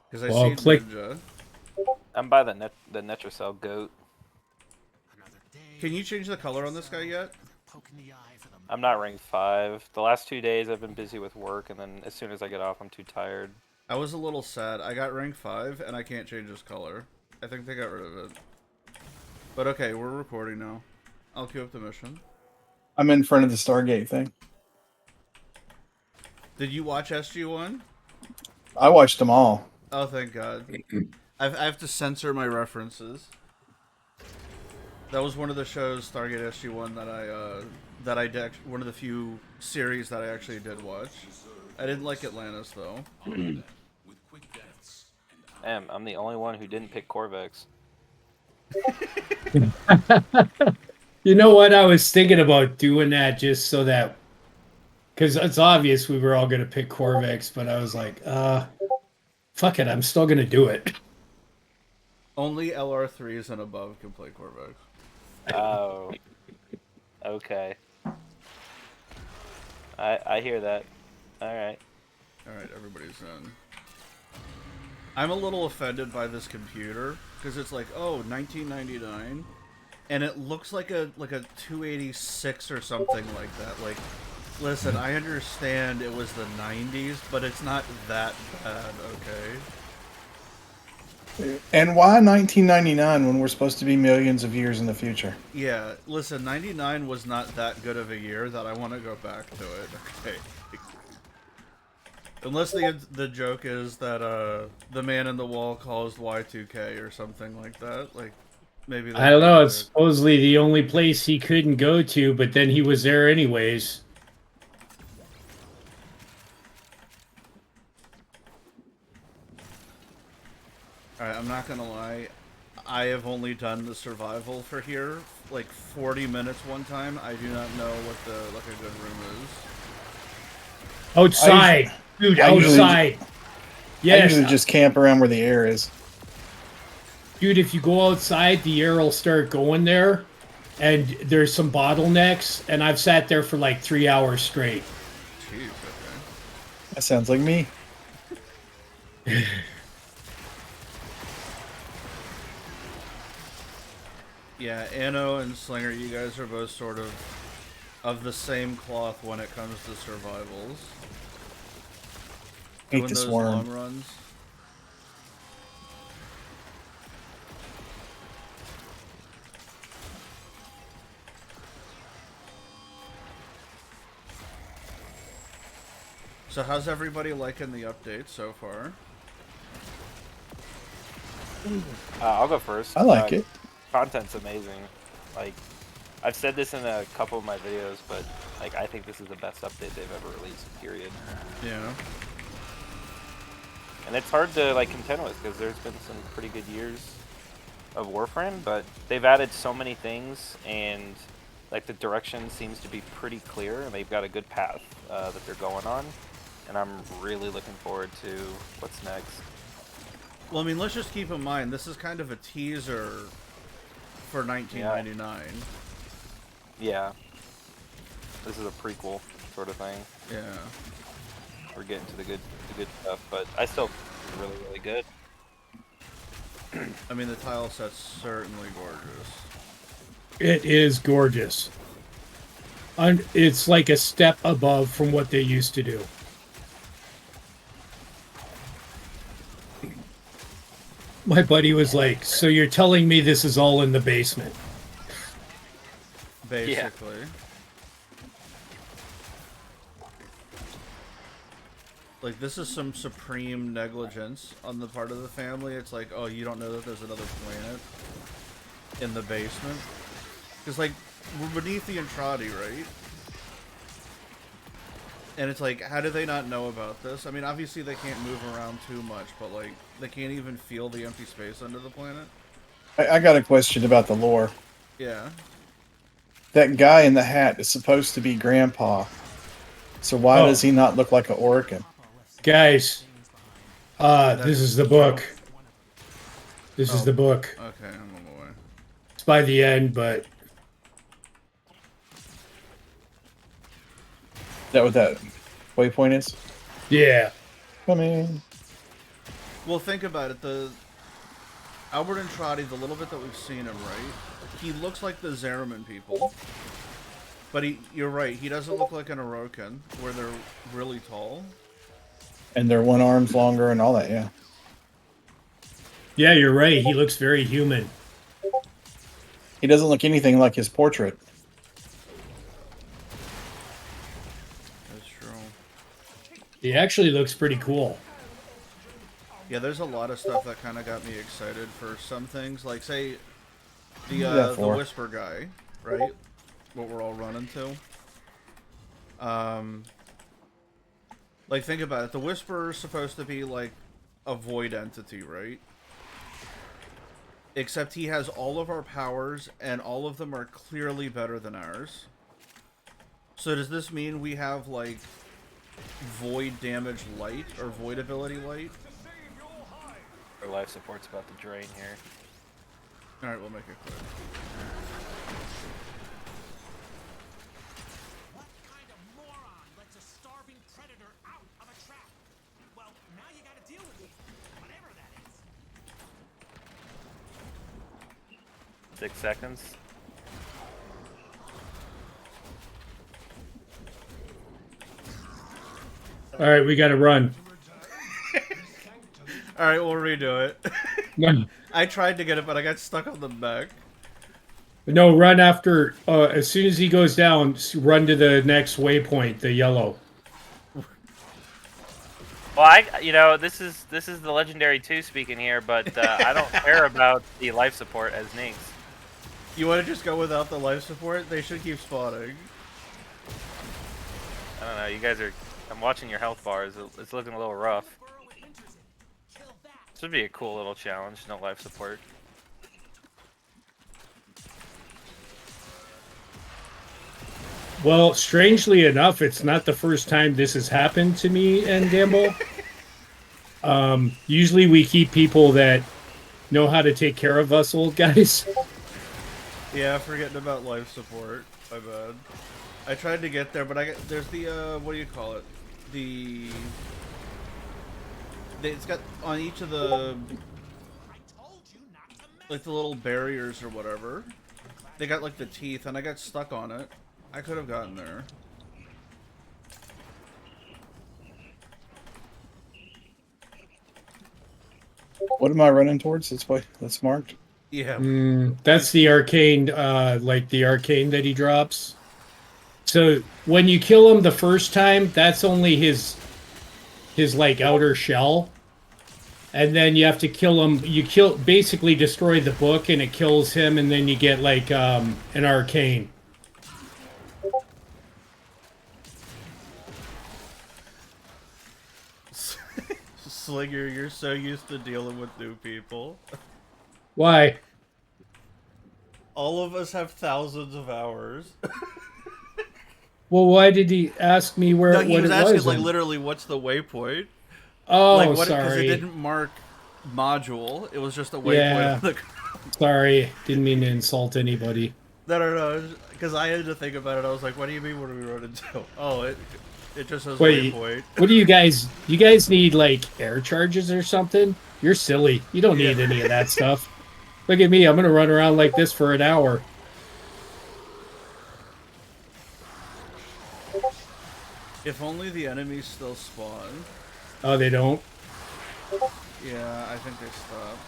Because I Well, see click. Ninja. I'm by the Netrocell goat. Can you change the color on this guy yet? I'm not rank 5. The last 2 days I've been busy with work, and then as soon as I get off, I'm too tired. I was a little sad. I got rank 5 and I can't change his color. I think they got rid of it. But okay, we're recording now. I'll queue up the mission. I'm in front of the Stargate thing. Did you watch SG1? I watched them all. Oh, thank God. I have to censor my references. That was one of the shows, Stargate SG1, that I did. One of the few series that I actually did watch. I didn't like Atlantis though. Damn, I'm the only one who didn't pick Corvex. You know what? I was thinking about doing that just so that, because it's obvious we were all going to pick Corvex, but I was like, fuck it, I'm still going to do it. Only LR3s and above can play Corvex. Oh. Okay. I hear that. Alright. Alright, everybody's in. I'm a little offended by this computer, because it's like, oh, 1999, and it looks like a 286 or something like that. Like, listen, I understand it was the 90s, but it's not that bad, okay? And why 1999 when we're supposed to be millions of years in the future? Yeah, listen, 99 was not that good of a year that I want to go back to it, okay? Unless the joke is that the man in the wall caused Y2K or something like that, like maybe I don't know. It's it. supposedly the only place he couldn't go to, but then he was there anyways. Alright, I'm not gonna lie. I have only done the survival for here, like 40 minutes one time. I do not know what a good room is. Outside, dude, I usually- outside. I Yes, usually just camp around where the air is. dude, if you go outside, the air will start going there, and there's some bottlenecks, and I've sat there for like 3 hours straight. Jeez, okay. That sounds like me. Yeah, Anno and Slinger, you guys are both sort of the same cloth when it comes to survivals. Hate Doing this those worm. long runs. So how's everybody liking the update so far? I'll go first. I like it. Content's amazing. Like, I've said this in a couple of my videos, but like I think this is the best update they've ever released, period. Yeah. And it's hard to like contend with because there's been some pretty good years of Warframe, but they've added so many things, and like the direction seems to be pretty clear, and they've got a good path that they're going on, and I'm really looking forward to what's next. Well, I mean, let's just keep in mind, this is kind of a teaser for 1999. Yeah. This is a prequel sort of thing. Yeah. We're getting to the good stuff, but I still think it's really, really good. I mean, the tile set's certainly gorgeous. It is gorgeous. It's like a step above from what they used to do. My buddy was like, so you're telling me this is all in the basement? Basically. Like, this is some supreme negligence on the part of the family. It's like, oh, you don't know that there's another planet in the basement? Because, like, we're beneath the Entrati, right? And it's like, how do they not know about this? I mean, obviously they can't move around too much, but, like, they can't even feel the empty space under the planet. I got a question about the lore. Yeah. That guy in the hat is supposed to be Grandpa. So why does he not look like an Orcan? Guys, this is the book. This is the book. Okay, I'm on the way. It's by the end, but Is that what that waypoint is? yeah. Come in. Well, think about it. The Albert and Trotty, the little bit that we've seen him, right? He looks like the Zeraman people. But you're right, he doesn't look like an Orokin, where they're really tall. And their one arm's longer and all that, yeah. Yeah, you're right. He looks very human. He doesn't look anything like his portrait. That's true. He actually looks pretty cool. Yeah, there's a lot of stuff that kind of got me excited for some things. Like, say, the Whisper guy, right? What we're all running to. Like, think about it. The Whisperer is supposed to be, like, a void entity, right? Except he has all of our powers, and all of them are clearly better than ours. So does this mean we have, like, void damage light, or void ability light? Our life support's about to drain here. Alright, we'll make it quick. What kind of moron lets a starving predator out of a trap? Well, now you gotta deal with it. Whatever that is. 6 seconds. All right, we got to run. Alright, we'll redo it. No, I tried to get it, but I got stuck on the back. no, run after. As soon as he goes down, run to the next waypoint, the yellow. Well, this is the Legendary 2 speaking here, but I don't care about the life support as Nings. You want to just go without the life support? They should keep spawning. I don't know, you guys are... I'm watching your health bars, it's looking a little rough. This would be a cool little challenge, no life support. Well, strangely enough, it's not the first time this has happened to me and Gamble. Usually we keep people that know how to take care of us old guys. Yeah, forgetting about life support. My bad. I tried to get there, but there's the, what do you call it? It's got, on each of the, like, the little barriers or whatever, they got, like, the teeth, and I got stuck on it. I could have gotten there. What am I running towards? This way? That's marked? Yeah. That's the arcane, like the arcane that he drops. So when you kill him the first time, that's only his like outer shell. And then you have to kill him. You basically destroy the book and it kills him, and then you get like an arcane. Slinger, you're so used to dealing with new people. Why? All of us have thousands of hours. Well, why did he ask me where No, what he was it asking, was? like, then? literally, what's the waypoint? Oh, Like, what? Because sorry. it didn't mark module. It was just a waypoint. Yeah. On the... Sorry, didn't mean to insult anybody. No. Because I had to think about it. I was like, what do you mean, what are we running to? Oh, it just says Wait, waypoint. what do you guys? You guys need like air charges or something? You're silly. You don't need any of that stuff. Look at me. I'm gonna run around like this for an hour. If only the enemies still spawn. Oh, they don't. Yeah, I think they stopped.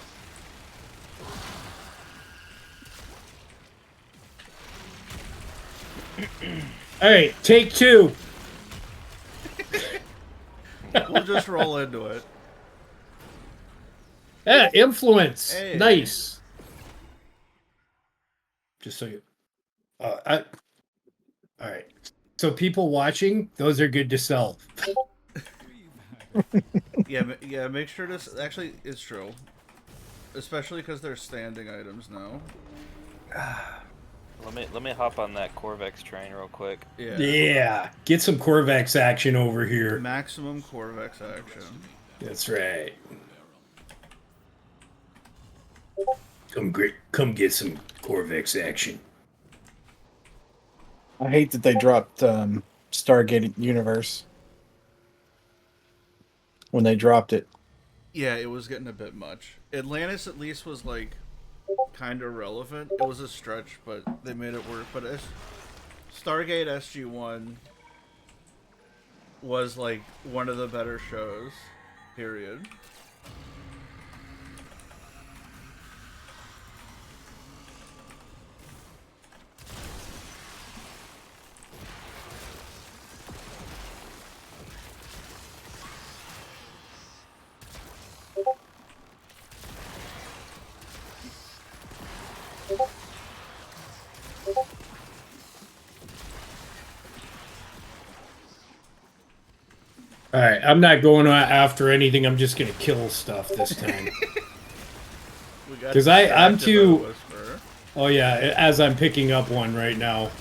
All right, take two. We'll just roll into it. Yeah, influence. Hey. Nice. Just so you. All right. So people watching, those are good to sell. Yeah. Make sure to. Actually, it's true. Especially because they're standing items now. Let me hop on that Corvex train real quick. Yeah. Yeah, get some Corvex action over here. Maximum Corvex action. That's right. Come get some Corvex action. I hate that they dropped Stargate Universe. When they dropped it, Yeah, it was getting a bit much. Atlantis at least was like kind of relevant. It was a stretch, but they made it work. But Stargate SG-1 was like one of the better shows. Period. All right, I'm not going after anything. I'm just gonna kill stuff this time. We got 'Cause I'm distracted by too- the Whisperer. Oh yeah, as I'm picking up one right now.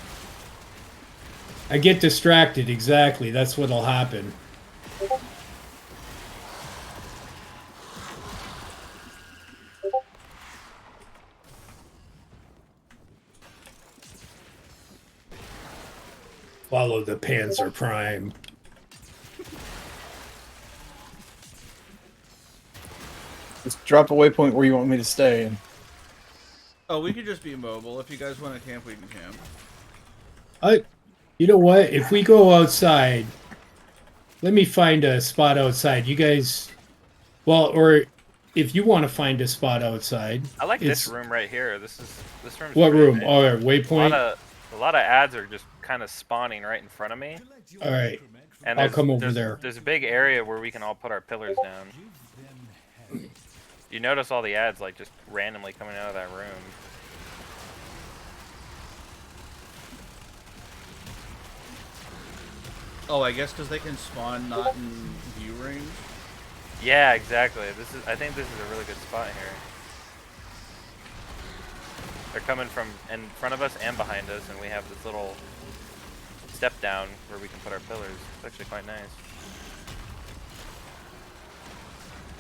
I get distracted, exactly. That's what'll happen. Follow the Panzer Prime. Just drop a waypoint where you want me to stay. And Oh, we could just be mobile. If you guys want to camp, we can camp. You know what? If we go outside, let me find a spot outside. You guys, well, or if you want to find a spot outside, I like this it's- room right here. This room's What pretty room? nice. All right, A waypoint. lot of ads are just kind of spawning right in front of me. All right, And I'll there's- come over there's- there. There's a big area where we can all put our pillars down. You notice all the ads like just randomly coming out of that room. Oh, I guess because they can spawn not in view range. Yeah, exactly. I think this is a really good spot here. They're coming from in front of us and behind us, and we have this little step down where we can put our pillars. It's actually quite nice.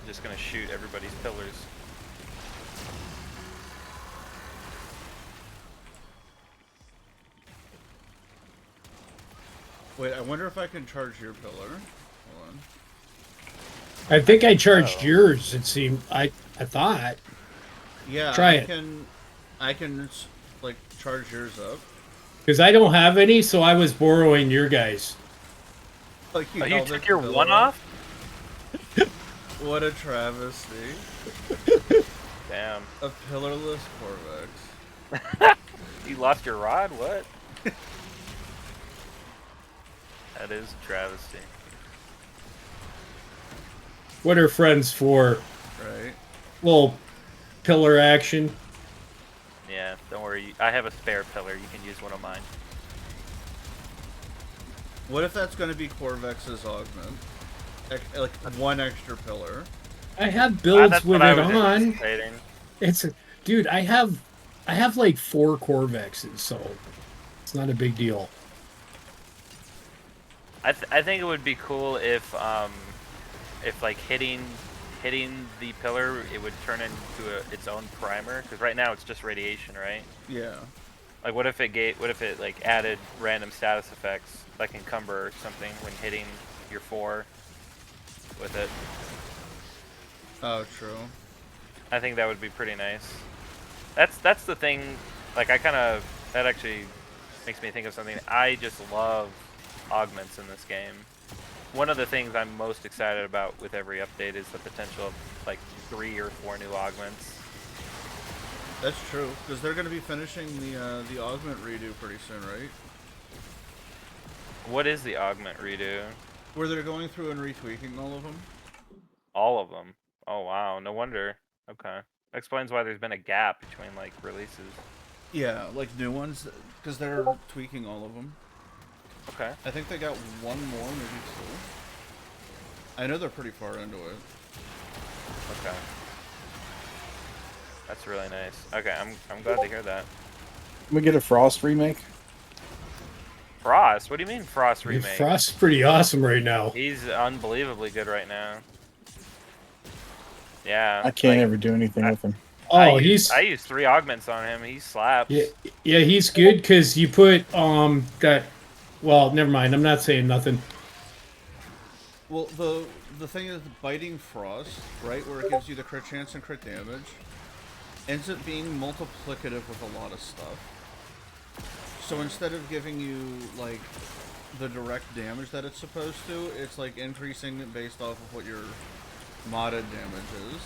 I'm just gonna shoot everybody's pillars. Wait, I wonder if I can charge your pillar. Hold on. I think I charged yours. It seemed. I thought. Yeah, Try I it. can like charge yours up. Because I don't have any, so I was borrowing your guys. Like Oh, you held took the your pillar one up. off? What a travesty. Damn. A pillarless Corvex. You lost your rod? What? That is a travesty. What are friends for? Right. Little pillar action. Yeah, don't worry. I have a spare pillar. You can use one of mine. What if that's going to be Corvex's augment? Like one extra pillar. I have builds That's with what I it was on. anticipating. It's dude. I have like 4 Corvexes, so it's not a big deal. I think it would be cool if like hitting the pillar, it would turn into its own primer. Because right now it's just radiation, right? Yeah. Like what if it like added random status effects like encumber or something when hitting your 4 with it? Oh, true. I think that would be pretty nice. That's the thing. Like that actually makes me think of something. I just love augments in this game. One of the things I'm most excited about with every update is the potential of like 3 or 4 new augments. That's true, because they're going to be finishing the augment redo pretty soon, right? What is the augment redo? Where they're going through and retweaking all of them. All of them. Oh wow, no wonder. Okay. Explains why there's been a gap between like releases. Yeah, like new ones, because they're tweaking all of them. Okay. I think they got one more, maybe 2. I know they're pretty far into it. Okay. That's really nice. Okay, I'm glad to hear that. can we get a Frost remake? Frost? What do you mean Frost remake? Frost's pretty awesome right now. He's unbelievably good right now. Yeah. I can't like, ever do anything with him. Oh, I he's used 3 augments on him. He slaps. yeah, he's good because you put that. Well, never mind. I'm not saying nothing. Well, the thing is, biting frost, right, where it gives you the crit chance and crit damage, ends up being multiplicative with a lot of stuff. So instead of giving you, like, the direct damage that it's supposed to, it's, like, increasing it based off of what your modded damage is.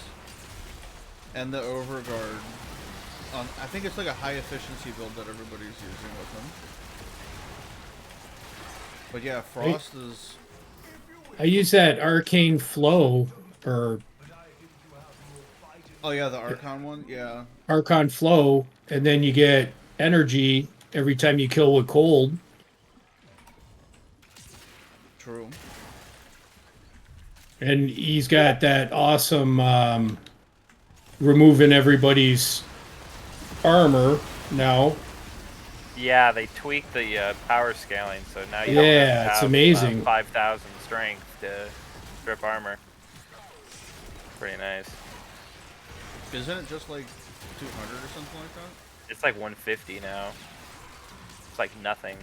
And the overguard, I think it's like a high efficiency build that everybody's using with them. But yeah, frost is... I use that arcane flow, or Oh yeah, the Archon one, yeah. Archon flow, and then you get energy every time you kill with cold. True. And he's got that awesome removing everybody's armor now. Yeah, they tweaked the power scaling, so now you Yeah, don't have to it's have, amazing. 5,000 strength to strip armor. Pretty nice. Isn't it just like 200 or something like that? It's like 150 now. It's like nothing.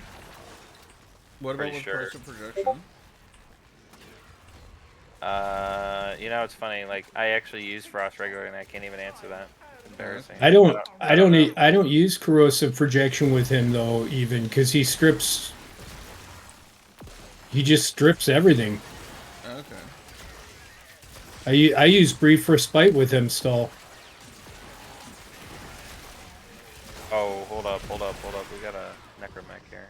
What about Pretty with sure. price of projection? You know, it's funny. Like, I actually use frost regularly, and I can't even answer that. Embarrassing. I don't know. I don't use corrosive projection with him though, even because he just strips everything. Okay. I use brief respite with him still. Oh, hold up. We got a necromech here.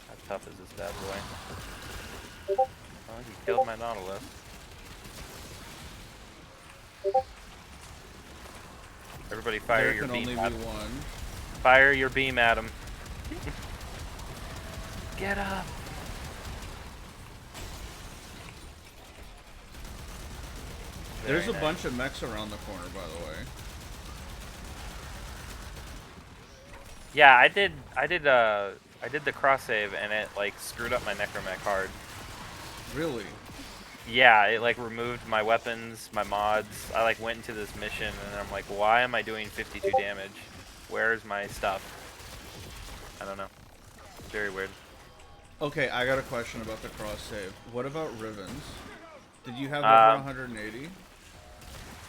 How tough is this bad boy? Oh, he killed my Nautilus. Everybody fire There your can beam only at be him. one. Fire your beam at him. Get up! There's Very a nice. bunch of mechs around the corner, by the way. Yeah, I did the cross save and it like screwed up my necromech hard. Really? Yeah, it like removed my weapons, my mods. I like went into this mission and I'm like, why am I doing 52 damage? Where's my stuff? I don't know. Very weird. Okay, I got a question about the cross save. What about Rivens? Did you have over 180?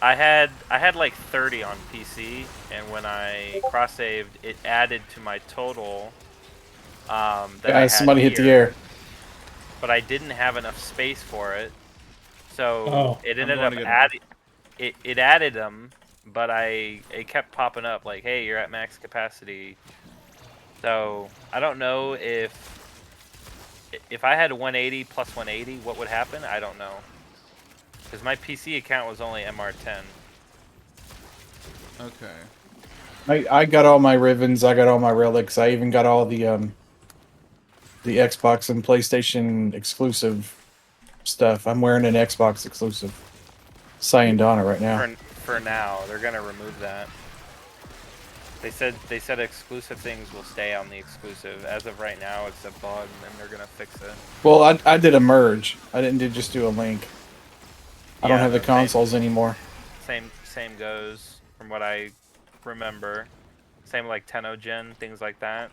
I had like 30 on PC, and when I cross saved, it added to my total. That I had somebody hit the here, air. but I didn't have enough space for it, so it I'm ended going up to get adding. It added them, but it kept popping up like, hey, you're at max capacity. So I don't know if I had 180 plus 180, what would happen? I don't know. Because my PC account was only MR10. Okay. I got all my Rivens. I got all my relics. I even got all the Xbox and PlayStation exclusive stuff. I'm wearing an Xbox exclusive Sayandana right now. For now, they're gonna remove that. They said exclusive things will stay on the exclusive. As of right now, it's a bug, and they're gonna fix it. Well, I did a merge. I didn't just do a link. I don't have the consoles anymore. Same goes from what I remember. Same like Tenogen, things like that.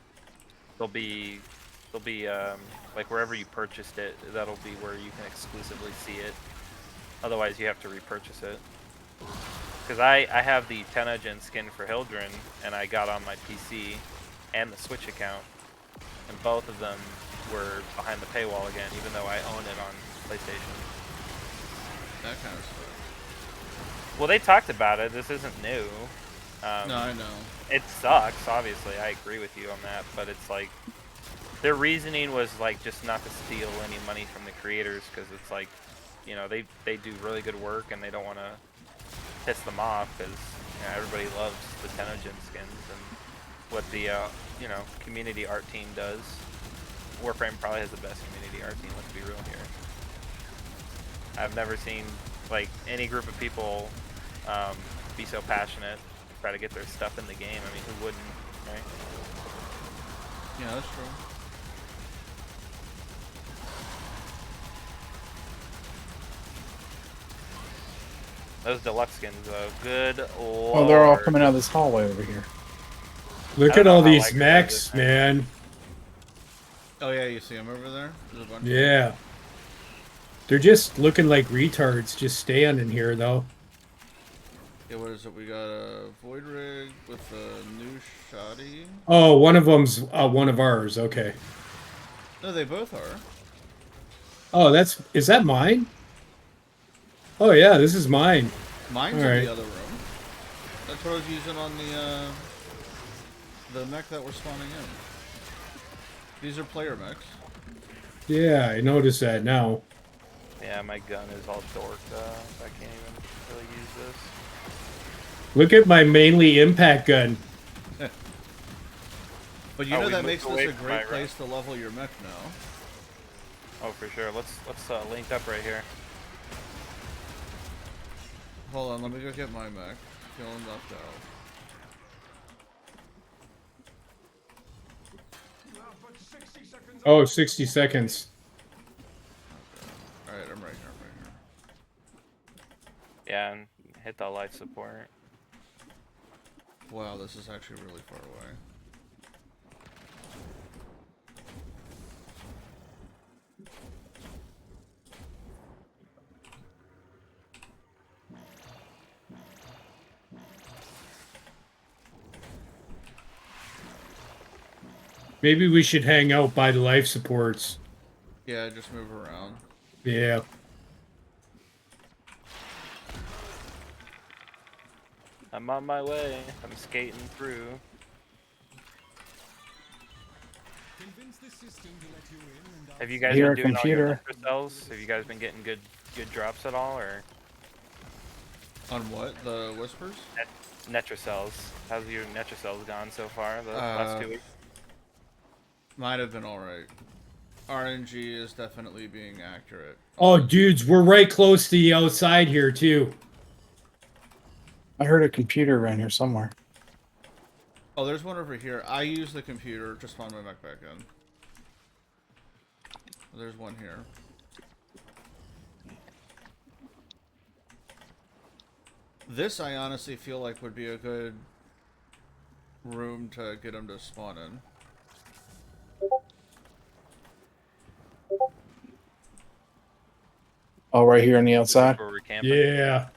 They'll be like wherever you purchased it, that'll be where you can exclusively see it. Otherwise, you have to repurchase it. Because I have the Tenogen skin for Hildren, and I got on my PC and the Switch account, and both of them were behind the paywall again, even though I own it on PlayStation. That kind of stuff. Well, they talked about it. This isn't new. No, I know. It sucks, obviously. I agree with you on that, but it's like their reasoning was like just not to steal any money from the creators, because it's like, you know, they do really good work and they don't want to piss them off, because everybody loves the Tenogen skins and what the community art team does. Warframe probably has the best community art team. Let's be real here. I've never seen like any group of people be so passionate to try to get their stuff in the game. I mean, who wouldn't, right? Yeah, that's true. Those deluxe skins, though, good lord. Oh, they're all coming out of this hallway over here. Look I at don't all know how these likely mechs, that is, man. Oh yeah, you see them over there? There's a bunch of them. Yeah. They're just looking like retards, just standing here though. Yeah, what is it? We got a Void Rig with a new shoddy. Oh, one of them's one of ours. Okay. No, they both are. Oh, is that mine? Oh yeah, this is mine. Mine's All in right. the other room. That's what I was using on the mech that we're spawning in. These are player mechs. Yeah, I noticed that now. Yeah, my gun is all dorked up. I can't even really use this. Look at my mainly impact gun. But you Oh, know we that moved makes away this a from great my place to level your mech now. Oh, for sure. Let's link up right here. Hold on, let me go get my mech. Feeling left out. You have but 60 seconds. Oh, 60 seconds. Alright, I'm right here, Yeah, and hit the life support. Wow, this is actually really far away. Maybe we should hang out by the life supports. Yeah, just move around. Yeah. I'm on my way. I'm skating through. Convince the system to let you in and Have you I guys hear been a doing all your computer. Netra cells? Have you guys been getting good drops at all, or On what? The whispers? Netra cells? How's your Netra cells gone so far the last 2 weeks? Might have been alright. RNG is definitely being accurate. Oh, dudes, we're right close to the outside here too. I heard a computer around here somewhere. Oh, there's one over here. I use the computer to spawn my mech back in. There's one here. This, I honestly feel like would be a good room to get them to spawn in. Oh, right here on the outside. Where we're camping? Yeah.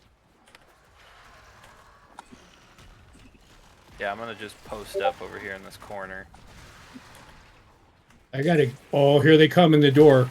Yeah, I'm gonna just post up over here in this corner. I gotta. Oh, here they come in the door.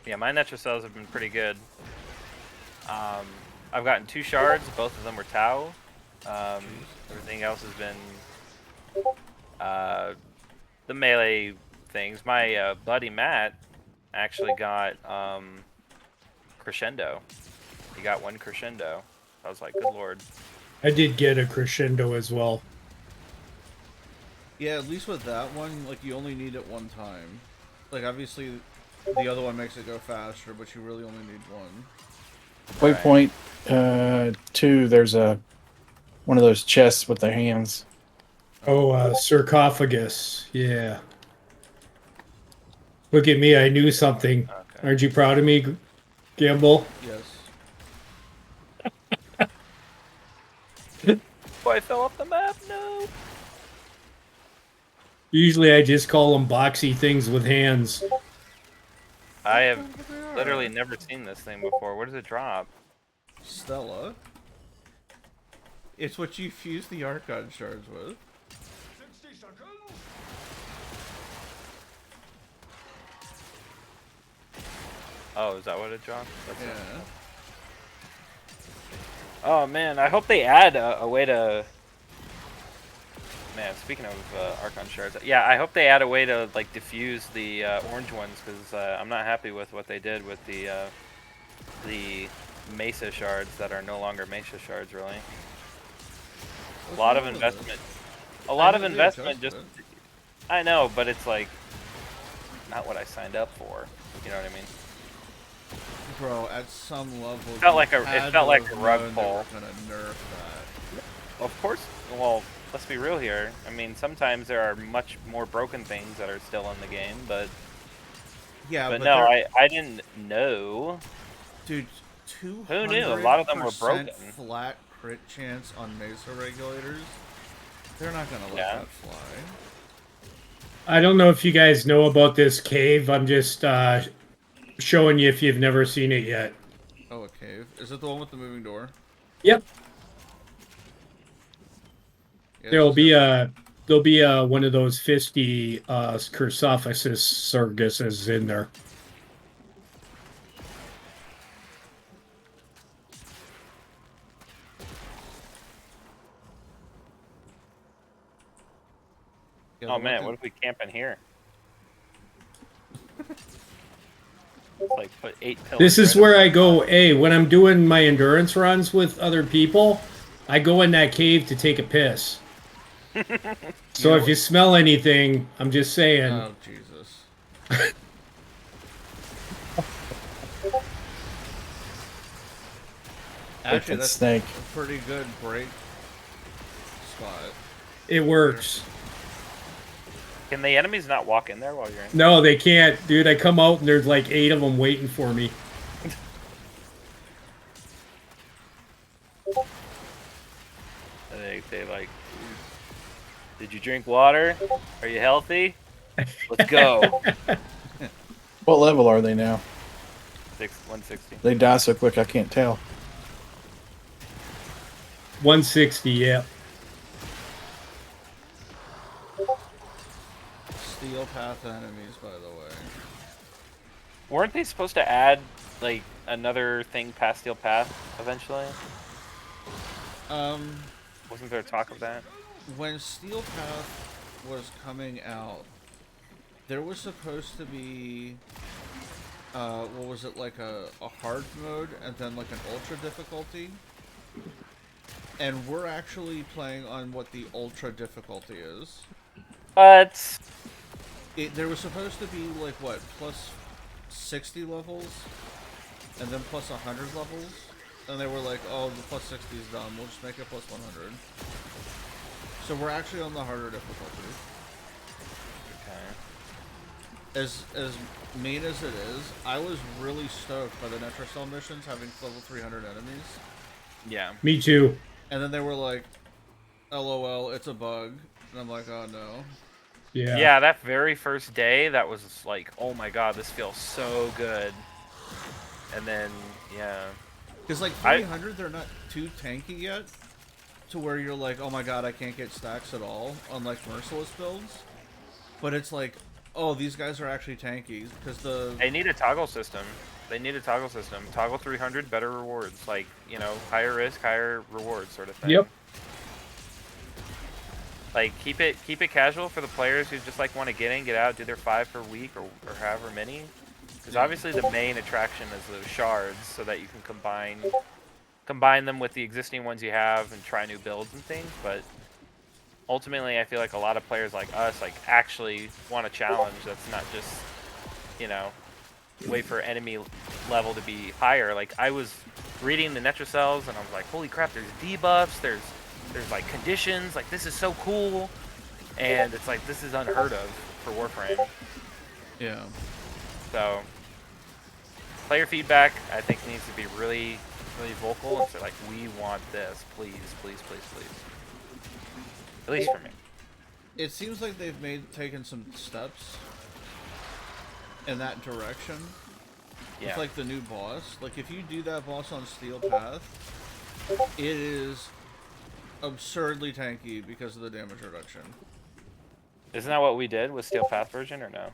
Yeah, my Netra cells have been pretty good. I've gotten 2 shards. Both of them were Tau. Everything else has been the melee things. My buddy Matt actually got Crescendo. He got 1 Crescendo. I was like, good lord. I did get a crescendo as well. Yeah, at least with that one, like, you only need it one time. Like, obviously, the other one makes it go faster, but you really only need one. Waypoint 2, there's one of those chests with the hands. Oh, sarcophagus. Yeah. Look at me. I knew something. Okay. Aren't you proud of me, Gamble? Yes. Oh, I fell off the map. No. Usually I just call them boxy things with hands. I have literally never seen this thing before. Where does it drop? Stella? It's what you fuse the Archon shards with. 60 seconds. Oh, is that what it dropped? That's it. Yeah. Oh man, I hope they add a way to. Man, speaking of Archon shards, yeah, I hope they add a way to like diffuse the orange ones because I'm not happy with what they did with the Mesa shards that are no longer Mesa shards. Really, a lot of investment a lot of they investment adjusted just. it. I know, but it's like not what I signed up for. You know what I mean? Bro, at some level, It felt you like a had to have rug known pull. They were gonna nerf that. Of course. Well, let's be real here. I mean, sometimes there are much more broken things that are still in the game, but Yeah, but no, they're, I didn't know. dude, Who knew? A lot of them were 200% broken. flat crit chance on Mesa regulators. They're not gonna let Yeah. that fly. I don't know if you guys know about this cave. I'm just showing you if you've never seen it yet. Oh, a cave. Is it the one with the moving door? Yep. Yeah, There'll this is be one of those 50 Cursophysis Sargasses in there. Yeah, Oh the one man, thing- what if we camp in here? Like put 8 pillars. This is right where up I the go, top. hey, when I'm doing my endurance runs with other people, I go in that cave to take a piss. So know if you smell anything, I'm just saying. Oh, Jesus. Actually, That that's snake. a pretty good break spot. It works. Can the enemies not walk in there while you're in? No, they can't, dude. I come out and there's like 8 of them waiting for me. They like, did you drink water? Are you healthy? Let's go. What level are they now? 160. They die so quick I can't tell. 160, yeah. Steel path enemies, by the way. Weren't they supposed to add like another thing past Steel Path eventually? Wasn't there talk of that? When Steel Path was coming out, there was supposed to be, what was it, like a hard mode and then like an ultra difficulty? And we're actually playing on what the ultra difficulty is. But There was supposed to be like, what, plus 60 levels? And then plus 100 levels? And they were like, oh, the plus 60 is done, we'll just make it plus 100. So we're actually on the harder difficulty. okay. As mean as it is, I was really stoked by the Netracell missions having level 300 enemies. Yeah. Me too. And then they were like, LOL, it's a bug. And I'm like, oh no. Yeah. Yeah, that very first day, that was like, oh my god, this feels so good. And then, yeah. Because like 300, they're not too tanky yet. To where you're like, oh my god, I can't get stacks at all. Unlike Merciless builds. But it's like, oh, these guys are actually tanky. Because They need a toggle system. They need a toggle system. Toggle 300, better rewards. Like, you know, higher risk, higher reward sort of thing. Yep. Like, keep it casual for the players who just, like, want to get in, get out, do their 5 per week or however many. Because obviously the main attraction is those shards so that you can combine them with the existing ones you have and try new builds and things. But ultimately, I feel like a lot of players like us, like, actually want a challenge that's not just, you know, wait for enemy level to be higher. Like, I was reading the Netracells and I was like, holy crap, there's debuffs, there's like conditions, like this is so cool. And it's like, this is unheard of for Warframe. yeah. So player feedback, I think, needs to be really, really vocal and say like, we want this, please, please, please, please. At least for me. It seems like they've taken some steps in that direction. Yeah. It's like the new boss. Like, if you do that boss on Steel Path, it is absurdly tanky because of the damage reduction. Isn't that what we did with Steel Path version or no?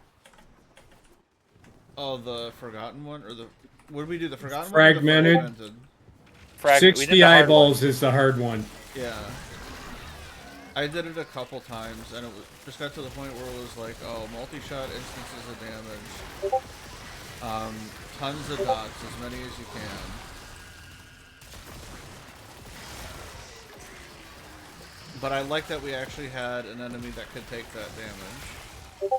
Oh, the Forgotten one? Or the... What did we do? The Forgotten Fragmented. one or the Fragmented? We did 60 the hard eyeballs one. is the hard one. Yeah. I did it a couple times, and it was, just got to the point where it was like, oh, multi-shot instances of damage. Tons of dots, as many as you can. But I like that we actually had an enemy that could take that damage.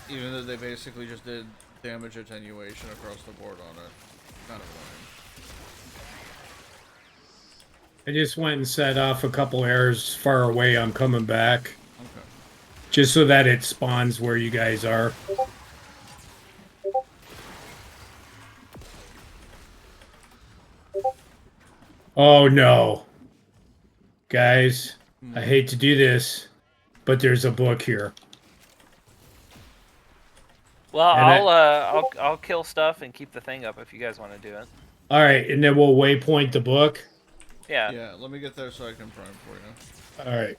Even though they basically just did damage attenuation across the board on it. Kind of I just went and set off a couple airs far away. I'm coming back. Okay. Just so that it spawns where you guys are. Oh no. Guys, I hate to do this, but there's a book here. Well, And I'll kill stuff and keep the thing up if you guys want to do it. All right, and then we'll waypoint the book. Yeah. Yeah, let me get there so I can prime for you. All right.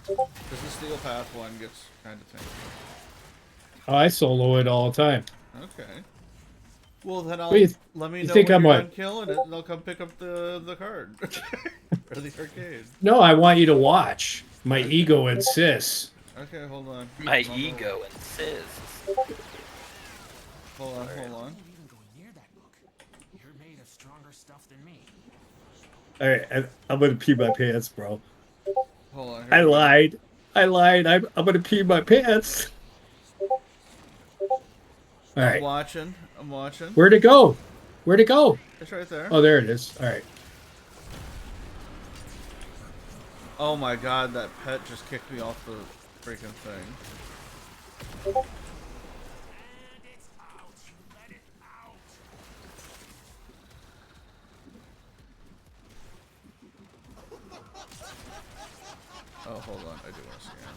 Because the steel path one gets kind of tanky. Oh, I solo it all the time. Okay. Well, then let me you know think when I'm you're what? done killing it, and I'll come pick up the card. Or the arcade. No, I want you to watch. My ego insists. Okay, hold on. My I'm on the- ego insists. Hold on. Don't even go near that book. You're made of stronger stuff than me. All right, I'm gonna pee my pants, bro. Hold on. I lied. I'm gonna pee my pants. All right. I'm watching. Where'd it go? Where'd it go? It's right there. Oh, there it is. All right. Oh my god, that pet just kicked me off the freaking thing. And it's out. You let it out. Oh, hold on. I do want to scan.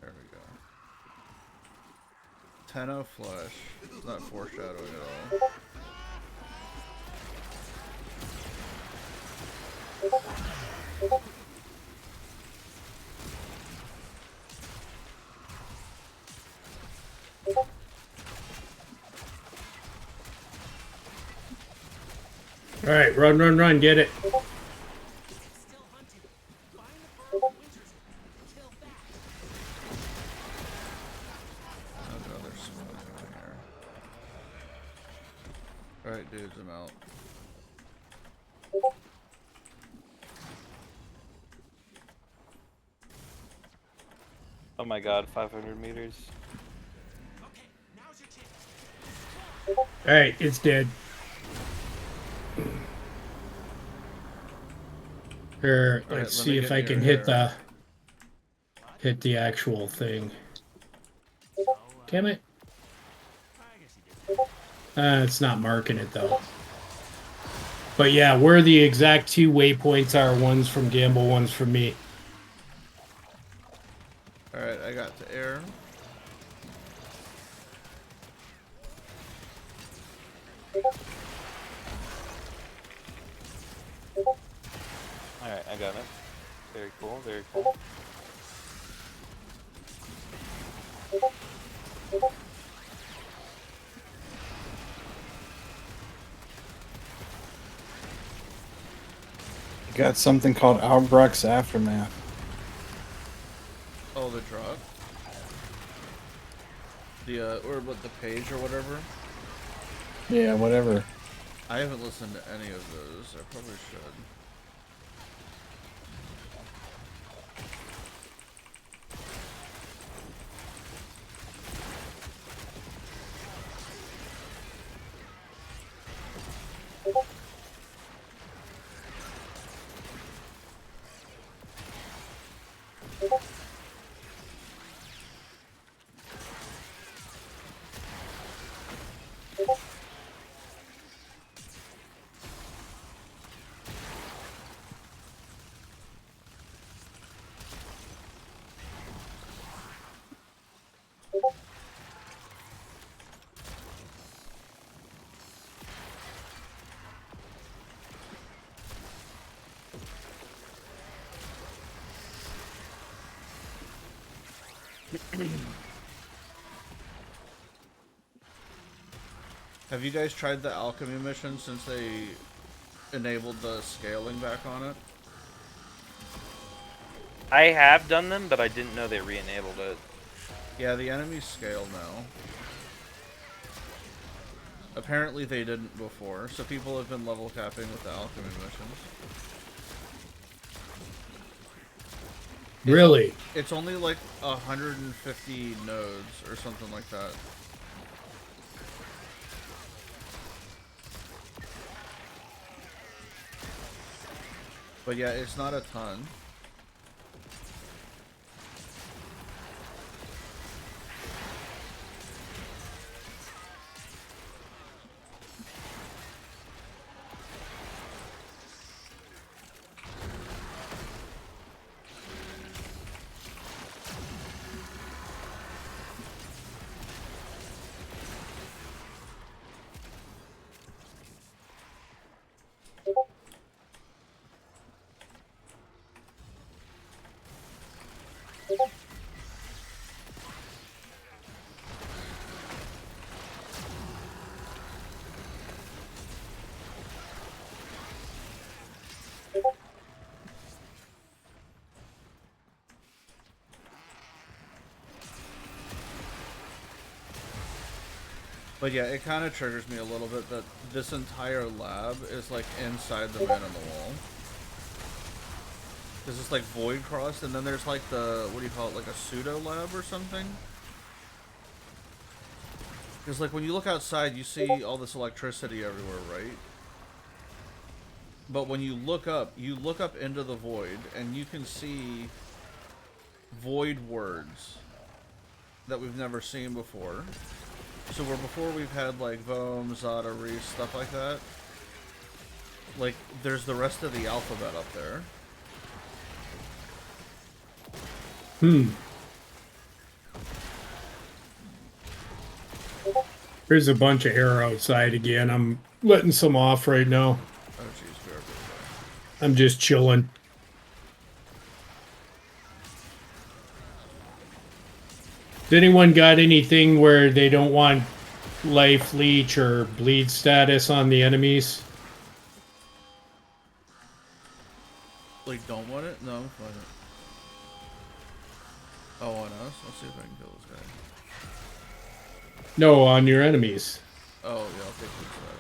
There we go. 10-0 flush. It's not foreshadowing at all. All right, run, get it. It's still hunting. Find the bird that winters it. Kill that. Another spawn in here. Alright, dudes, I'm out. Oh my god, 500 meters. Okay, now's your chance. All right, it's dead. Here, All right, let's let see me if get I can near hit the actual thing. Damn it. I guess you did. It's not marking it though. But yeah, where the exact two waypoints are, one's from Gamble, one's from me. Alright, I got to air. Alright, I got it. Very cool, very cool. You got something called Albrecht's Aftermath. Oh, the drop. The, or what, the page or whatever. Yeah, whatever. I haven't listened to any of those. I probably should. Have you guys tried the alchemy mission since they enabled the scaling back on it? I have done them, but I didn't know they re-enabled it. Yeah, the enemies scale now. Apparently they didn't before, so people have been level capping with the alchemy missions. Really? It's only like 150 nodes or something like that. But yeah, it's not a ton. But yeah, it kind of triggers me a little bit that this entire lab is like inside the man on the wall. Because it's like void crossed, and then there's like the, what do you call it, like a pseudo lab or something? Because like when you look outside, you see all this electricity everywhere, right? But when you look up into the void, and you can see void words that we've never seen before. So where before we've had like Vom, Zada, Reese, stuff like that. Like there's the rest of the alphabet up there. There's a bunch of air outside again. I'm letting some off right now. Oh jeez, fair, fair, fair. I'm just chilling. Has anyone got anything where they don't want life leech or bleed status on the enemies? Like don't want it? No, I'm fine. Oh, on us? Let's see if I can kill this guy. No, on your enemies. Oh yeah, I'll take this guy.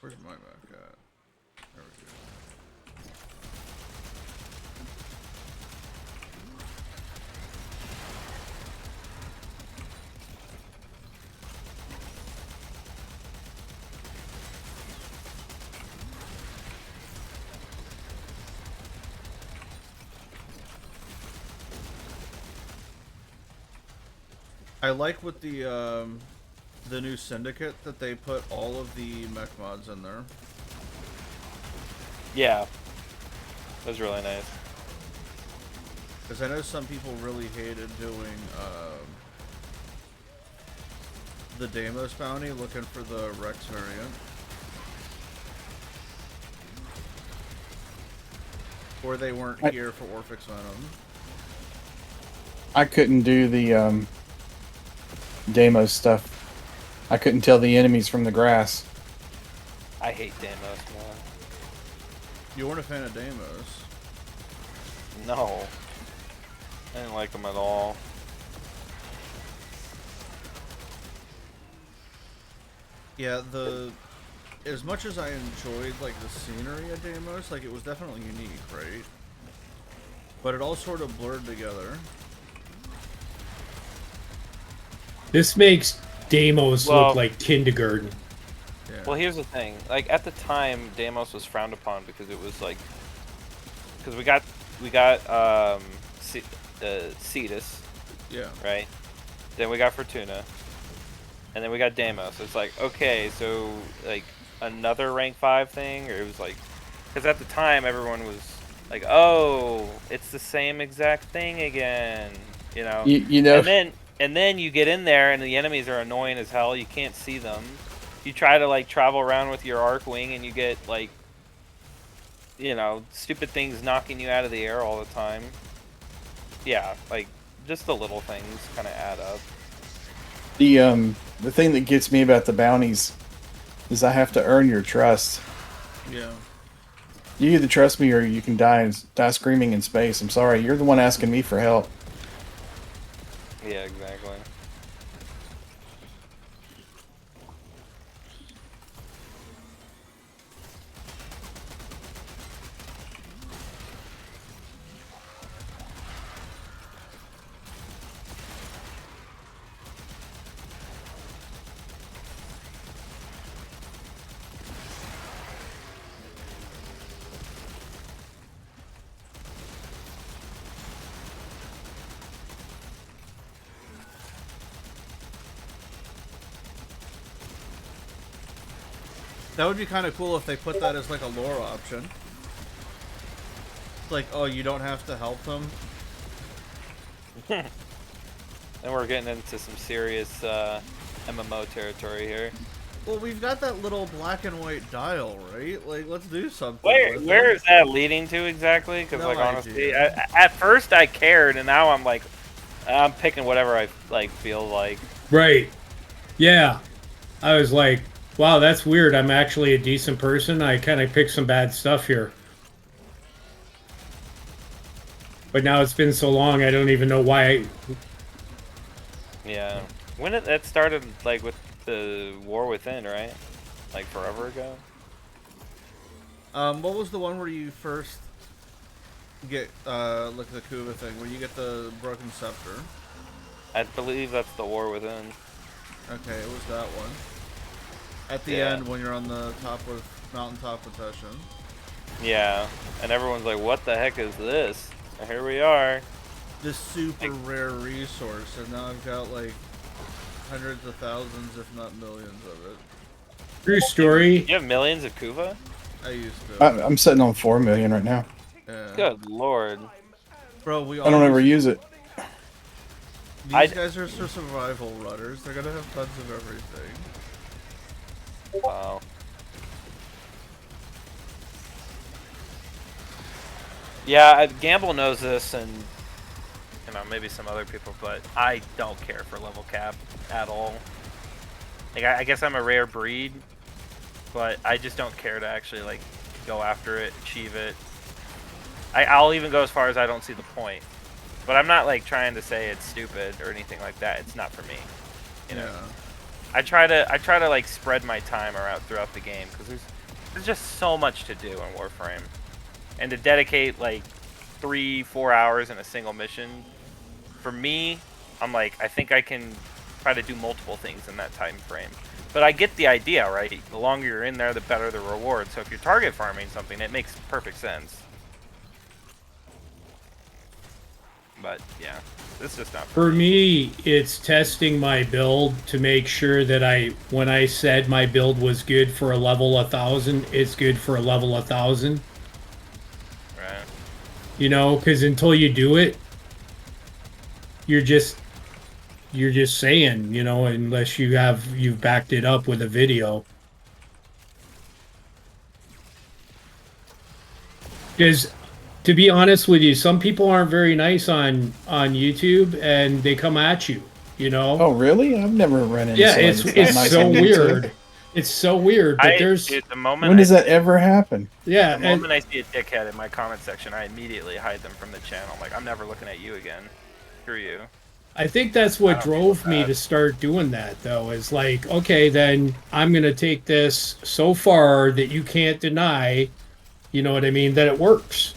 Where's my map at? There we go. I like with the new syndicate that they put all of the mech mods in there. Yeah. That was really nice. Because I know some people really hated doing the Deimos bounty, looking for the Rex variant. Or they weren't here for Orphix Venom. I couldn't do the Deimos stuff. I couldn't tell the enemies from the grass. I hate Deimos, man. You weren't a fan of Deimos. No. I didn't like them at all. Yeah, as much as I enjoyed like the scenery of Deimos, like it was definitely unique, right? But it all sort of blurred together. This makes Deimos Well- look like kindergarten. Yeah. Well, here's the thing. Like at the time, Deimos was frowned upon because it was like, because we got Cetus, yeah. right? Then we got Fortuna, and then we got Deimos. It's like, okay, so like another rank 5 thing, or it was like, because at the time everyone was like, oh, it's the same exact thing again, you know? You know, And then you get in there and the enemies are annoying as hell. You can't see them. You try to like travel around with your arc wing and you get like, you know, stupid things knocking you out of the air all the time. Yeah, like just the little things kind of add up. the thing that gets me about the bounties is I have to earn your trust. Yeah. You either trust me or you can die screaming in space. I'm sorry, you're the one asking me for help. Yeah, exactly. That would be kind of cool if they put that as like a lore option. Like, oh, you don't have to help them. Then we're getting into some serious MMO territory here. Well, we've got that little black and white dial, right? Like, let's do something. with Where it. is that leading to exactly? Because No like honestly, idea. at first I cared, and now I'm like, I'm picking whatever I like feel like. Right. Yeah. I was like, wow, that's weird. I'm actually a decent person. I kind of picked some bad stuff here. But now it's been so long, I don't even know why. Yeah. When that started, like with the War Within, right? Like forever ago. What was the one where you first get like the Kuba thing, where you get the broken scepter? I believe that's the War Within. Okay, it was that one. At the Yeah. end, when you're on the top of mountaintop possession. Yeah. And everyone's like, what the heck is this? And here we are. This super rare resource, and now I've got like hundreds of thousands, if not millions of it. True story. You have millions of Kuva? I used to. I'm sitting on 4 million right now. Yeah. Good lord. Bro, we all I don't ever use- use it. These guys are survival runners. They're gonna have tons of everything. Wow. Yeah, Gamble knows this, and you know maybe some other people, but I don't care for level cap at all. Like I guess I'm a rare breed, but I just don't care to actually like go after it, achieve it. I'll even go as far as I don't see the point. But I'm not like trying to say it's stupid or anything like that. It's not for me. You know. Yeah. I try to like spread my time around throughout the game because there's just so much to do in Warframe, and to dedicate like 3-4 hours in a single mission, for me, I'm like I think I can try to do multiple things in that time frame. But I get the idea, right? The longer you're in there, the better the reward. So if you're target farming something, it makes perfect sense. But yeah, it's just not For me, it's testing my build to make sure that when I said my build was good for a level 1000, it's good for a level 1000. right. You know, because until you do it, you're just saying, you know, unless you've backed it up with a video. Because to be honest with you, some people aren't very nice on YouTube, and they come at you. You know? Oh, really? I've never run into. Yeah, somebody that's it's not nice so on YouTube. weird. It's so weird. But Dude, the moment When does that ever happen? yeah, The moment I see a dickhead in my comment section, I immediately hide them from the channel. Like, I'm never looking at you again. Screw you. I think that's I what don't drove feel me bad. to start doing that, though, is like, okay, then I'm going to take this so far that you can't deny, you know what I mean, that it works.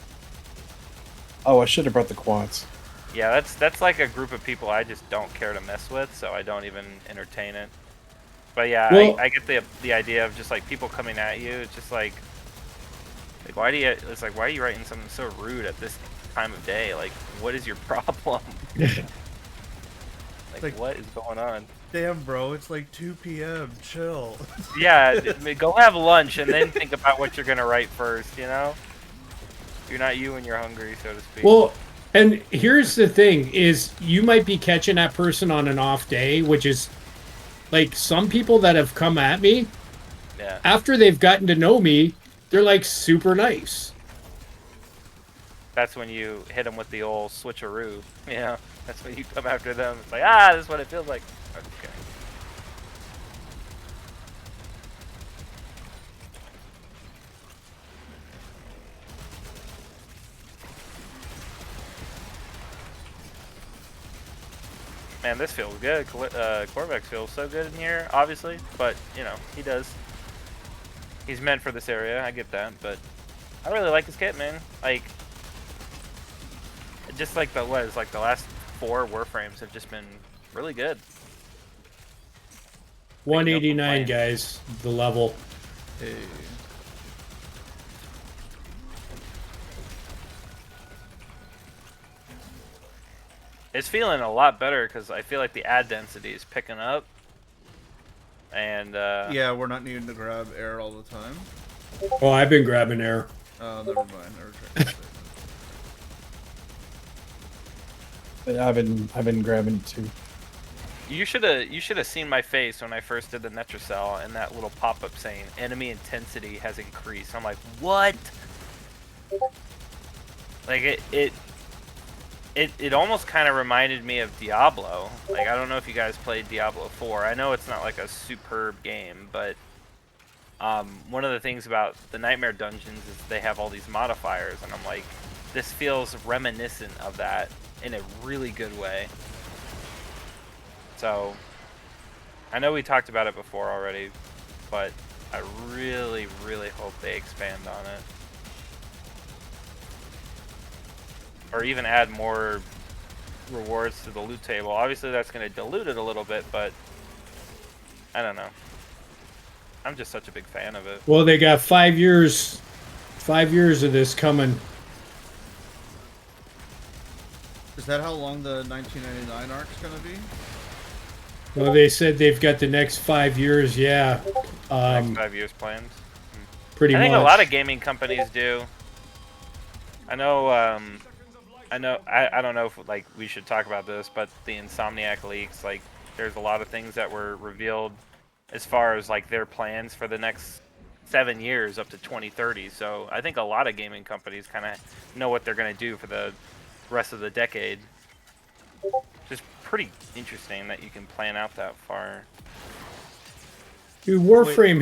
Oh, I should have brought the quads. Yeah, that's like a group of people I just don't care to mess with, so I don't even entertain it. But yeah, Well- I get the idea of just like people coming at you. It's just like why do you? It's like why are you writing something so rude at this time of day? Like, what is your problem? Like, what is going on? Damn, bro, it's like 2 p.m. Chill. Yeah, go have lunch and then think about what you're gonna write first. You know, you're not you when you're hungry, so to speak. Well, and here's the thing: is you might be catching that person on an off day, which is like some people that have come at me yeah, after they've gotten to know me, they're like super nice. that's when you hit them with the old switcheroo. You know, that's when you come after them. It's like, ah, this is what it feels like. Okay. Man, this feels good. Corvex feels so good in here, obviously, but you know he does. He's meant for this area. I get that, but I really like his kit, man. Like, just like the last 4 Warframes have just been really good. 189, guys, the level. Hey. It's feeling a lot better because I feel like the ad density is picking up, and Yeah, we're not needing to grab air all the time. Oh, I've been grabbing air. Oh, never mind. Never checked that. I've been grabbing it too. you should have seen my face when I first did the Netracell and that little pop up saying enemy intensity has increased. I'm like, what? Like it almost kind of reminded me of Diablo. Like, I don't know if you guys played Diablo 4. I know it's not like a superb game, but one of the things about the Nightmare Dungeons is they have all these modifiers, and I'm like, this feels reminiscent of that in a really good way. So, I know we talked about it before already, but I really, really hope they expand on it. Or even add more rewards to the loot table. Obviously that's going to dilute it a little bit, but I don't know. I'm just such a big fan of it. Well, they got 5 years of this coming. Is that how long the 1999 arc's gonna be? Well, they said they've got the next 5 years. Yeah, Next 5 years planned. pretty I think much. a lot of gaming companies do. I know. I don't know if like we should talk about this, but the Insomniac leaks, like, there's a lot of things that were revealed as far as like their plans for the next 7 years up to 2030. So I think a lot of gaming companies kind of know what they're gonna do for the rest of the decade. Just pretty interesting that you can plan out that far. Dude, Warframe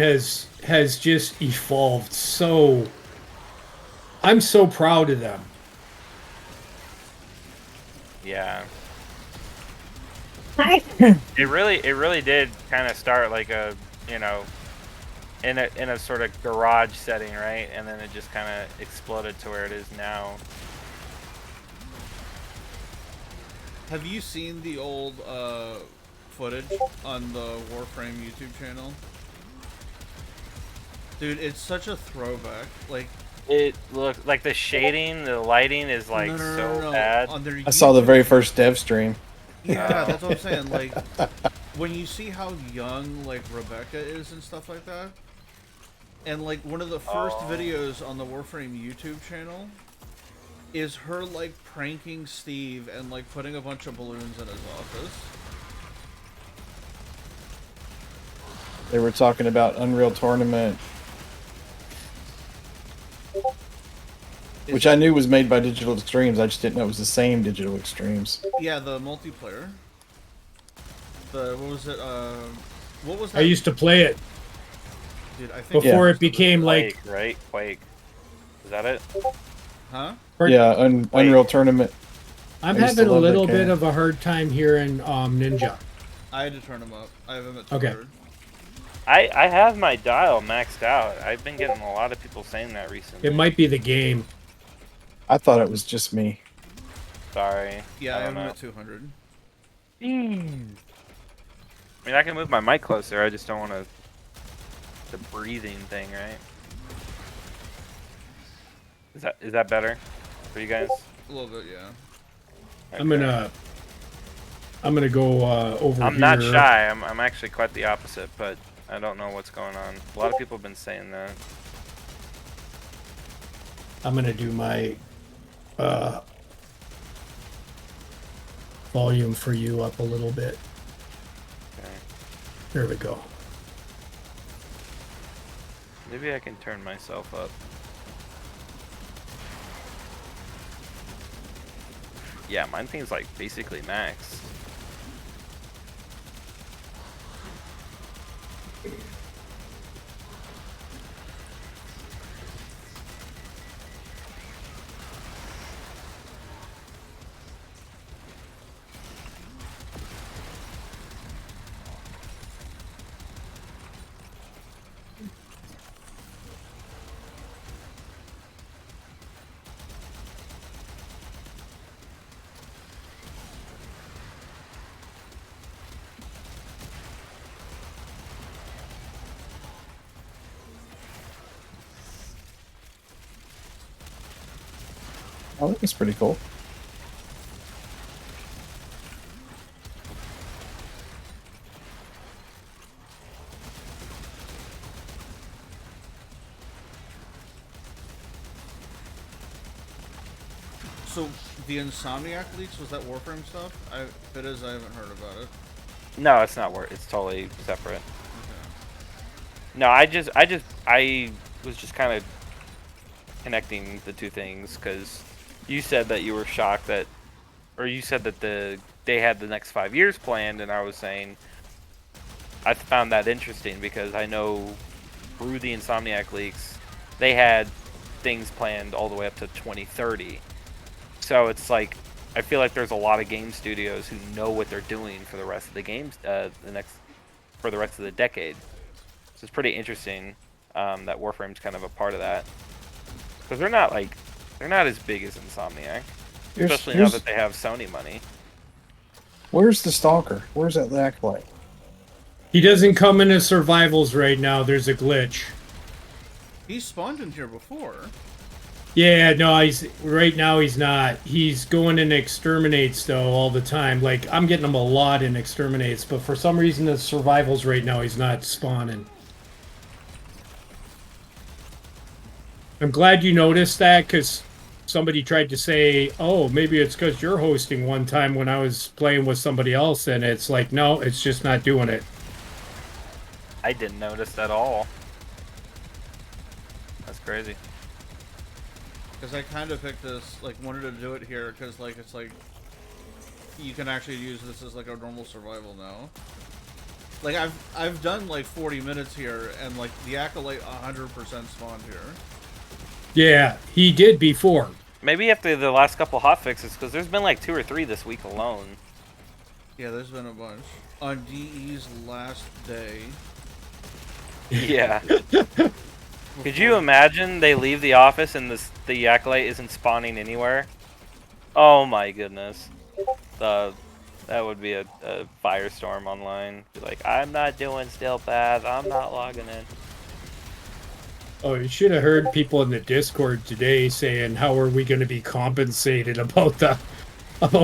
has just evolved so. I'm so proud of them. Yeah. It really did kind of start like a, you know, in a sort of garage setting, right? And then it just kind of exploded to where it is now. Have you seen the old footage on the Warframe YouTube channel? Dude, it's such a throwback. Like, It looks like the shading, the lighting is like so bad. On their I saw the YouTube- very first dev stream. Yeah, that's what I'm saying. Like, when you see how young like Rebecca is and stuff like that, and like one of the first videos on the Warframe YouTube channel is her like pranking Steve and like putting a bunch of balloons in his office. They were talking about Unreal Tournament, which I knew was made by Digital Extremes. I just didn't know it was the same Digital Extremes. Yeah, the multiplayer. The what was it? What was that? I used to play it Dude, I think before Yeah. it became like. Quake, right? Quake. Is that it? Huh? Yeah, Unreal Tournament. I'm I used to having a love that little bit game. of a hard time here in Ninja. I had to turn him up. I have him at Okay. 200. I have my dial maxed out. I've been getting a lot of people saying that recently. It might be the game. I thought it was just me. Sorry. Yeah, I have don't him know. at 200. I mean, I can move my mic closer. I just don't want to. The breathing thing, right? Is that better for you guys? A little bit, yeah. Okay. I'm gonna go over I'm here. not shy. I'm actually quite the opposite, but I don't know what's going on. A lot of people have been saying that. I'm gonna do my volume for you up a little bit. Okay. There we go. Maybe I can turn myself up. Yeah, mine thing's like basically max. Oh, that's pretty cool. So, the Insomniac leaks, was that Warframe stuff? If it is, I haven't heard about it. No, it's not worth. It's totally separate. Okay. No, I was just kind of connecting the two things because you said that you were shocked that, or you said that they had the next 5 years planned, and I was saying I found that interesting because I know through the Insomniac leaks, they had things planned all the way up to 2030. So it's like I feel like there's a lot of game studios who know what they're doing for the rest of the games, for the rest of the decade. So it's pretty interesting that Warframe's kind of a part of that because they're not as big as Insomniac, especially now that they have Sony money. Where's the Stalker? Where's that acolyte? He doesn't come into survivals right now. There's a glitch. He spawned in here before. Yeah, no, right now he's not. He's going in exterminates though all the time. Like I'm getting him a lot in exterminates, but for some reason the survivals right now he's not spawning. I'm glad you noticed that because somebody tried to say, "Oh, maybe it's because you're hosting." One time when I was playing with somebody else, and it's like, no, it's just not doing it. I didn't notice at all. That's crazy. Because I kind of picked this, like, wanted to do it here because, like, it's like you can actually use this as like a normal survival now. Like I've done like 40 minutes here, and like the acolyte 100% spawned here. Yeah, he did before. Maybe after the last couple hotfixes, because there's been like 2 or 3 this week alone. Yeah, there's been a bunch. On DE's last day. Yeah. Could you imagine they leave the office and the acolyte isn't spawning anywhere? Oh my goodness. That would be a firestorm online. Be like, I'm not doing still path. I'm not logging in. Oh, you should have heard people in the Discord today saying, "How are we going to be compensated about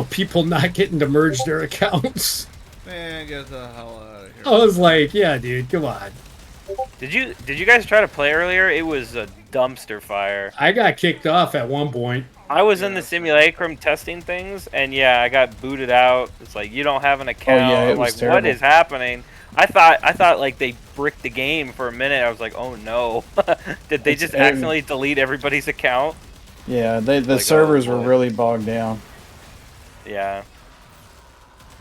people not getting to merge their accounts?" Man, get the hell out of here. I was like, "Yeah, dude, come on." Did you guys try to play earlier? It was a dumpster fire. I got kicked off at one point. I was in the simulacrum testing things, and yeah, I got booted out. It's like, you don't have an account. Oh, yeah, it I'm was like, terrible. what is happening? I thought like they bricked the game for a minute. I was like, oh no, did they just accidentally delete everybody's account? Yeah, the Like, servers oh, were boy. really bogged down. Yeah.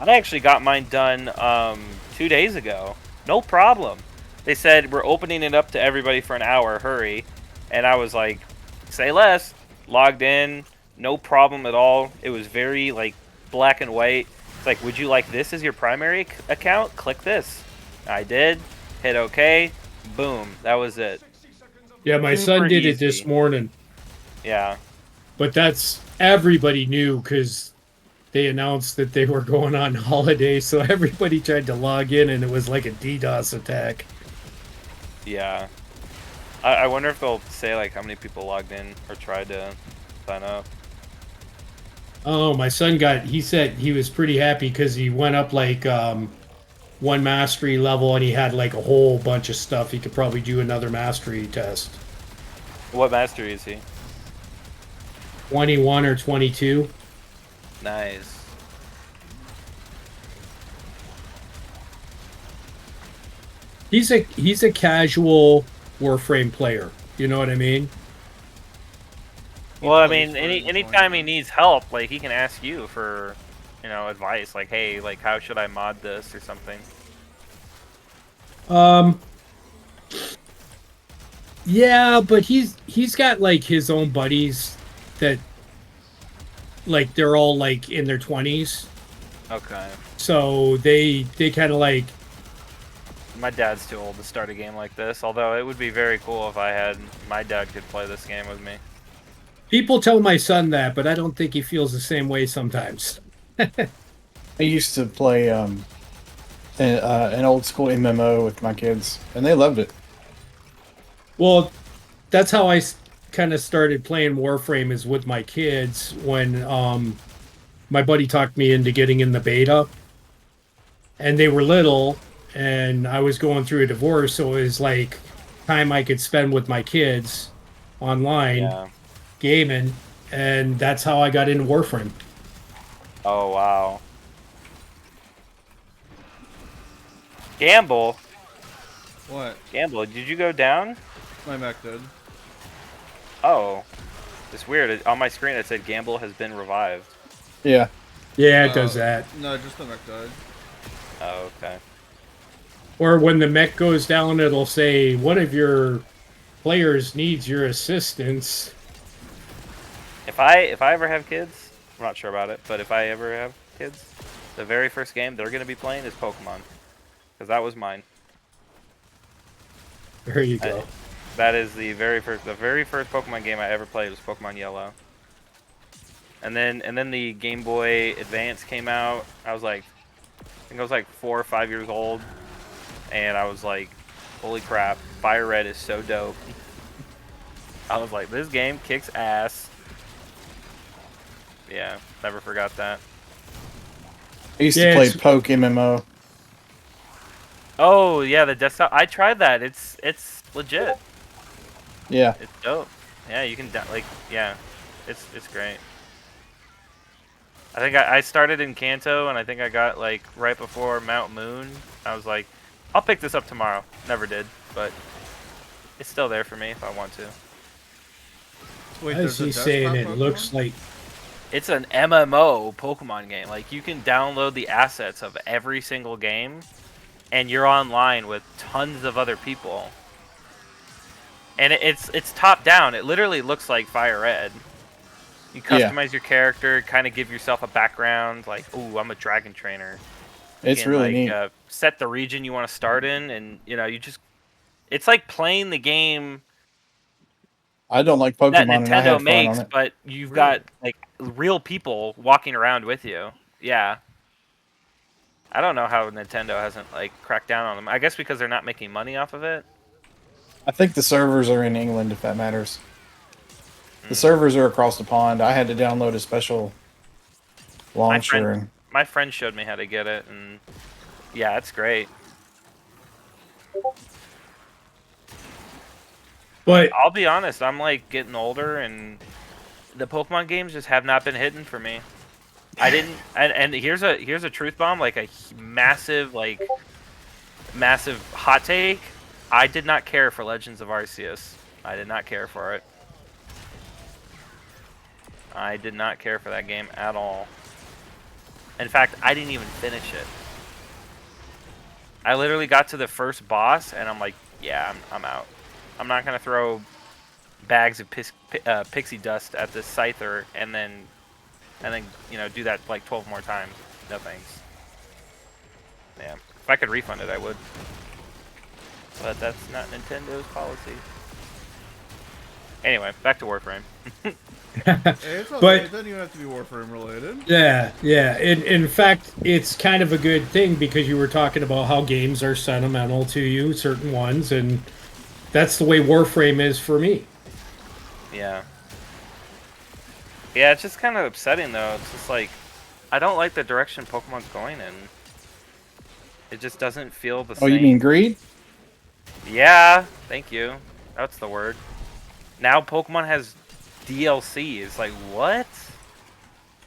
I actually got mine done 2 days ago. No problem. They said we're opening it up to everybody for an hour. Hurry. And I was like, say less. Logged in. No problem at all. It was very like black and white. It's like, would you like this as your primary account? Click this. I did. Hit OK. Boom. That was it. Yeah, my Super son did it this easy. morning, Yeah. but that's everybody knew because they announced that they were going on holiday, so everybody tried to log in, and it was like a DDoS attack. Yeah. I wonder if they'll say like how many people logged in or tried to sign up. Oh, my son he said he was pretty happy because he went up like one mastery level, and he had like a whole bunch of stuff. He could probably do another mastery test. What mastery is he? 21 or 22. Nice. He's a casual Warframe player. You know what I mean? Well, I plays mean, for anytime he enjoyment. needs help, like he can ask you for, advice. Like, hey, like how should I mod this or something? Um, yeah, but he's got like his own buddies that like they're all like in their 20s. Okay. So they kind of like, My dad's too old to start a game like this. Although it would be very cool if I had my dad could play this game with me. people tell my son that, but I don't think he feels the same way sometimes. I used to play an old school MMO with my kids, and they loved it. Well, that's how I kind of started playing Warframe is with my kids when my buddy talked me into getting in the beta, and they were little, and I was going through a divorce, so it was like time I could spend with my kids online Yeah. gaming, and that's how I got into Warframe. Oh wow. Gamble. What? Gamble. Did you go down? My mech did. Oh. It's weird. On my screen it said Gamble has been revived. Yeah. Yeah, it does that. No, just the mech died. Oh, okay. Or when the mech goes down, it'll say one of your players needs your assistance. If I ever have kids, I'm not sure about it, but if I ever have kids, the very first game they're gonna be playing is Pokemon, because that was mine. There you go. That is the very first Pokemon game I ever played was Pokemon Yellow. And then the Game Boy Advance came out. I think I was like 4 or 5 years old, and I was like, holy crap, Fire Red is so dope. I was like, this game kicks ass. Yeah, never forgot that. I used Yeah, to play it's- Poke MMO. Oh yeah, the desktop. I tried that. It's legit. Yeah. It's dope. Yeah, you can yeah, it's great. I think I started in Kanto, and I think I got like right before Mount Moon. I was like, I'll pick this up tomorrow. Never did, but it's still there for me if I want to. Wait, As there's a he's desktop saying, it Pokemon? looks like It's an MMO Pokemon game. Like you can download the assets of every single game, and you're online with tons of other people. And it's top down. It literally looks like Fire Red. You Yeah. customize your character, kind of give yourself a background, like, ooh, I'm a dragon trainer. You It's can really like neat. set the region you want to start in, and it's like playing the game I don't like that Pokemon, and I Nintendo had fun on makes, it. but you've Really? got like real people walking around with you. Yeah. I don't know how Nintendo hasn't like cracked down on them. I guess because they're not making money off of it. I think the servers are in England, if that matters. The Mm. servers are across the pond. I had to download a special My launcher. friend, my friend showed me how to get it, and yeah, it's great. but I'll be honest, I'm like getting older, and the Pokemon games just have not been hitting for me. I didn't, and here's a truth bomb, like a massive hot take. I did not care for Legends of Arceus. I did not care for it. I did not care for that game at all. In fact, I didn't even finish it. I literally got to the first boss, and I'm like, yeah, I'm out. I'm not gonna throw bags of pixie dust at this Scyther and then do that like 12 more times. No thanks. Yeah, if I could refund it, I would. But that's not Nintendo's policy. Anyway, back to Warframe. It's okay. But It doesn't even have to be Warframe related. yeah, yeah. In fact, it's kind of a good thing because you were talking about how games are sentimental to you, certain ones, and that's the way Warframe is for me. Yeah. Yeah, it's just kind of upsetting though. It's just like I don't like the direction Pokemon's going in. It just doesn't feel the Oh, same. you mean greed? Yeah, thank you. That's the word. Now Pokemon has DLC. It's like what?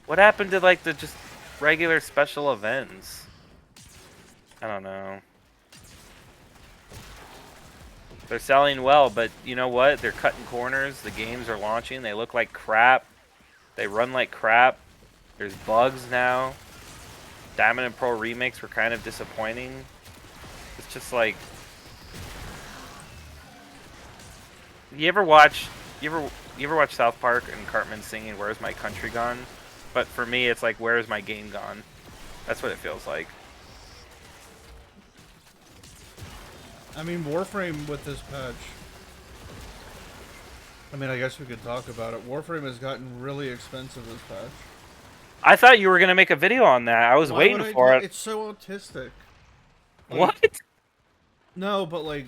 What happened to like the just regular special events? I don't know. They're selling well, but you know what? They're cutting corners. The games are launching. They look like crap. They run like crap. There's bugs now. Diamond and Pearl remakes were kind of disappointing. It's just like you ever watch South Park and Cartman singing "Where's My Country Gone"? But for me, it's like "Where's my game gone?" That's what it feels like. I mean, Warframe with this patch. I mean, I guess we could talk about it. Warframe has gotten really expensive this patch. I thought you were gonna make a video on that. I was Why waiting would I for ta- it. It's so autistic. What? No, but like,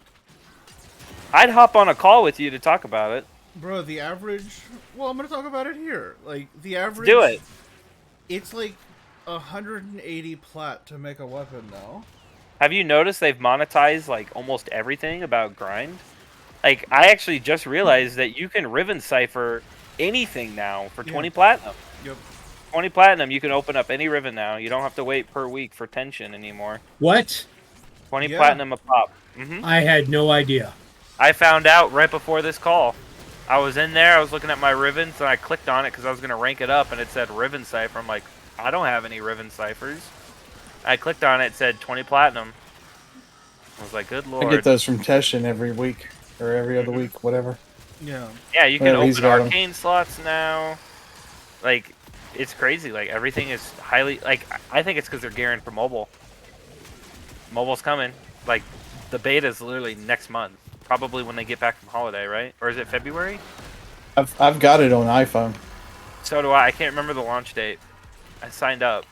I'd hop on a call with you to talk about it. bro, the average. Well, I'm gonna talk about it here. Like the average. Do it. It's like 180 plat to make a weapon now. Have you noticed they've monetized like almost everything about grind? Like I actually just realized that you can Riven cipher anything now for 20 platinum. Yep. 20 platinum, you can open up any Riven now. You don't have to wait per week for tension anymore. What? 20 Yeah. platinum a pop. I had no idea. I found out right before this call. I was in there, I was looking at my Rivens, and I clicked on it because I was going to rank it up, and it said Riven Cipher. I'm like, I don't have any Riven Ciphers. I clicked on it, it said 20 platinum. I was like, good lord. I get those from Teshin every week or every other week, whatever. Yeah. Yeah, you can Whenever he's open got 'em. arcane slots now. Like, it's crazy. Like, everything is highly... Like, I think it's because they're gearing for mobile. Mobile's coming. Like, the beta is literally next month. Probably when they get back from holiday, right? Or is it February? I've got it on iPhone. So do I. I can't remember the launch date. I signed up.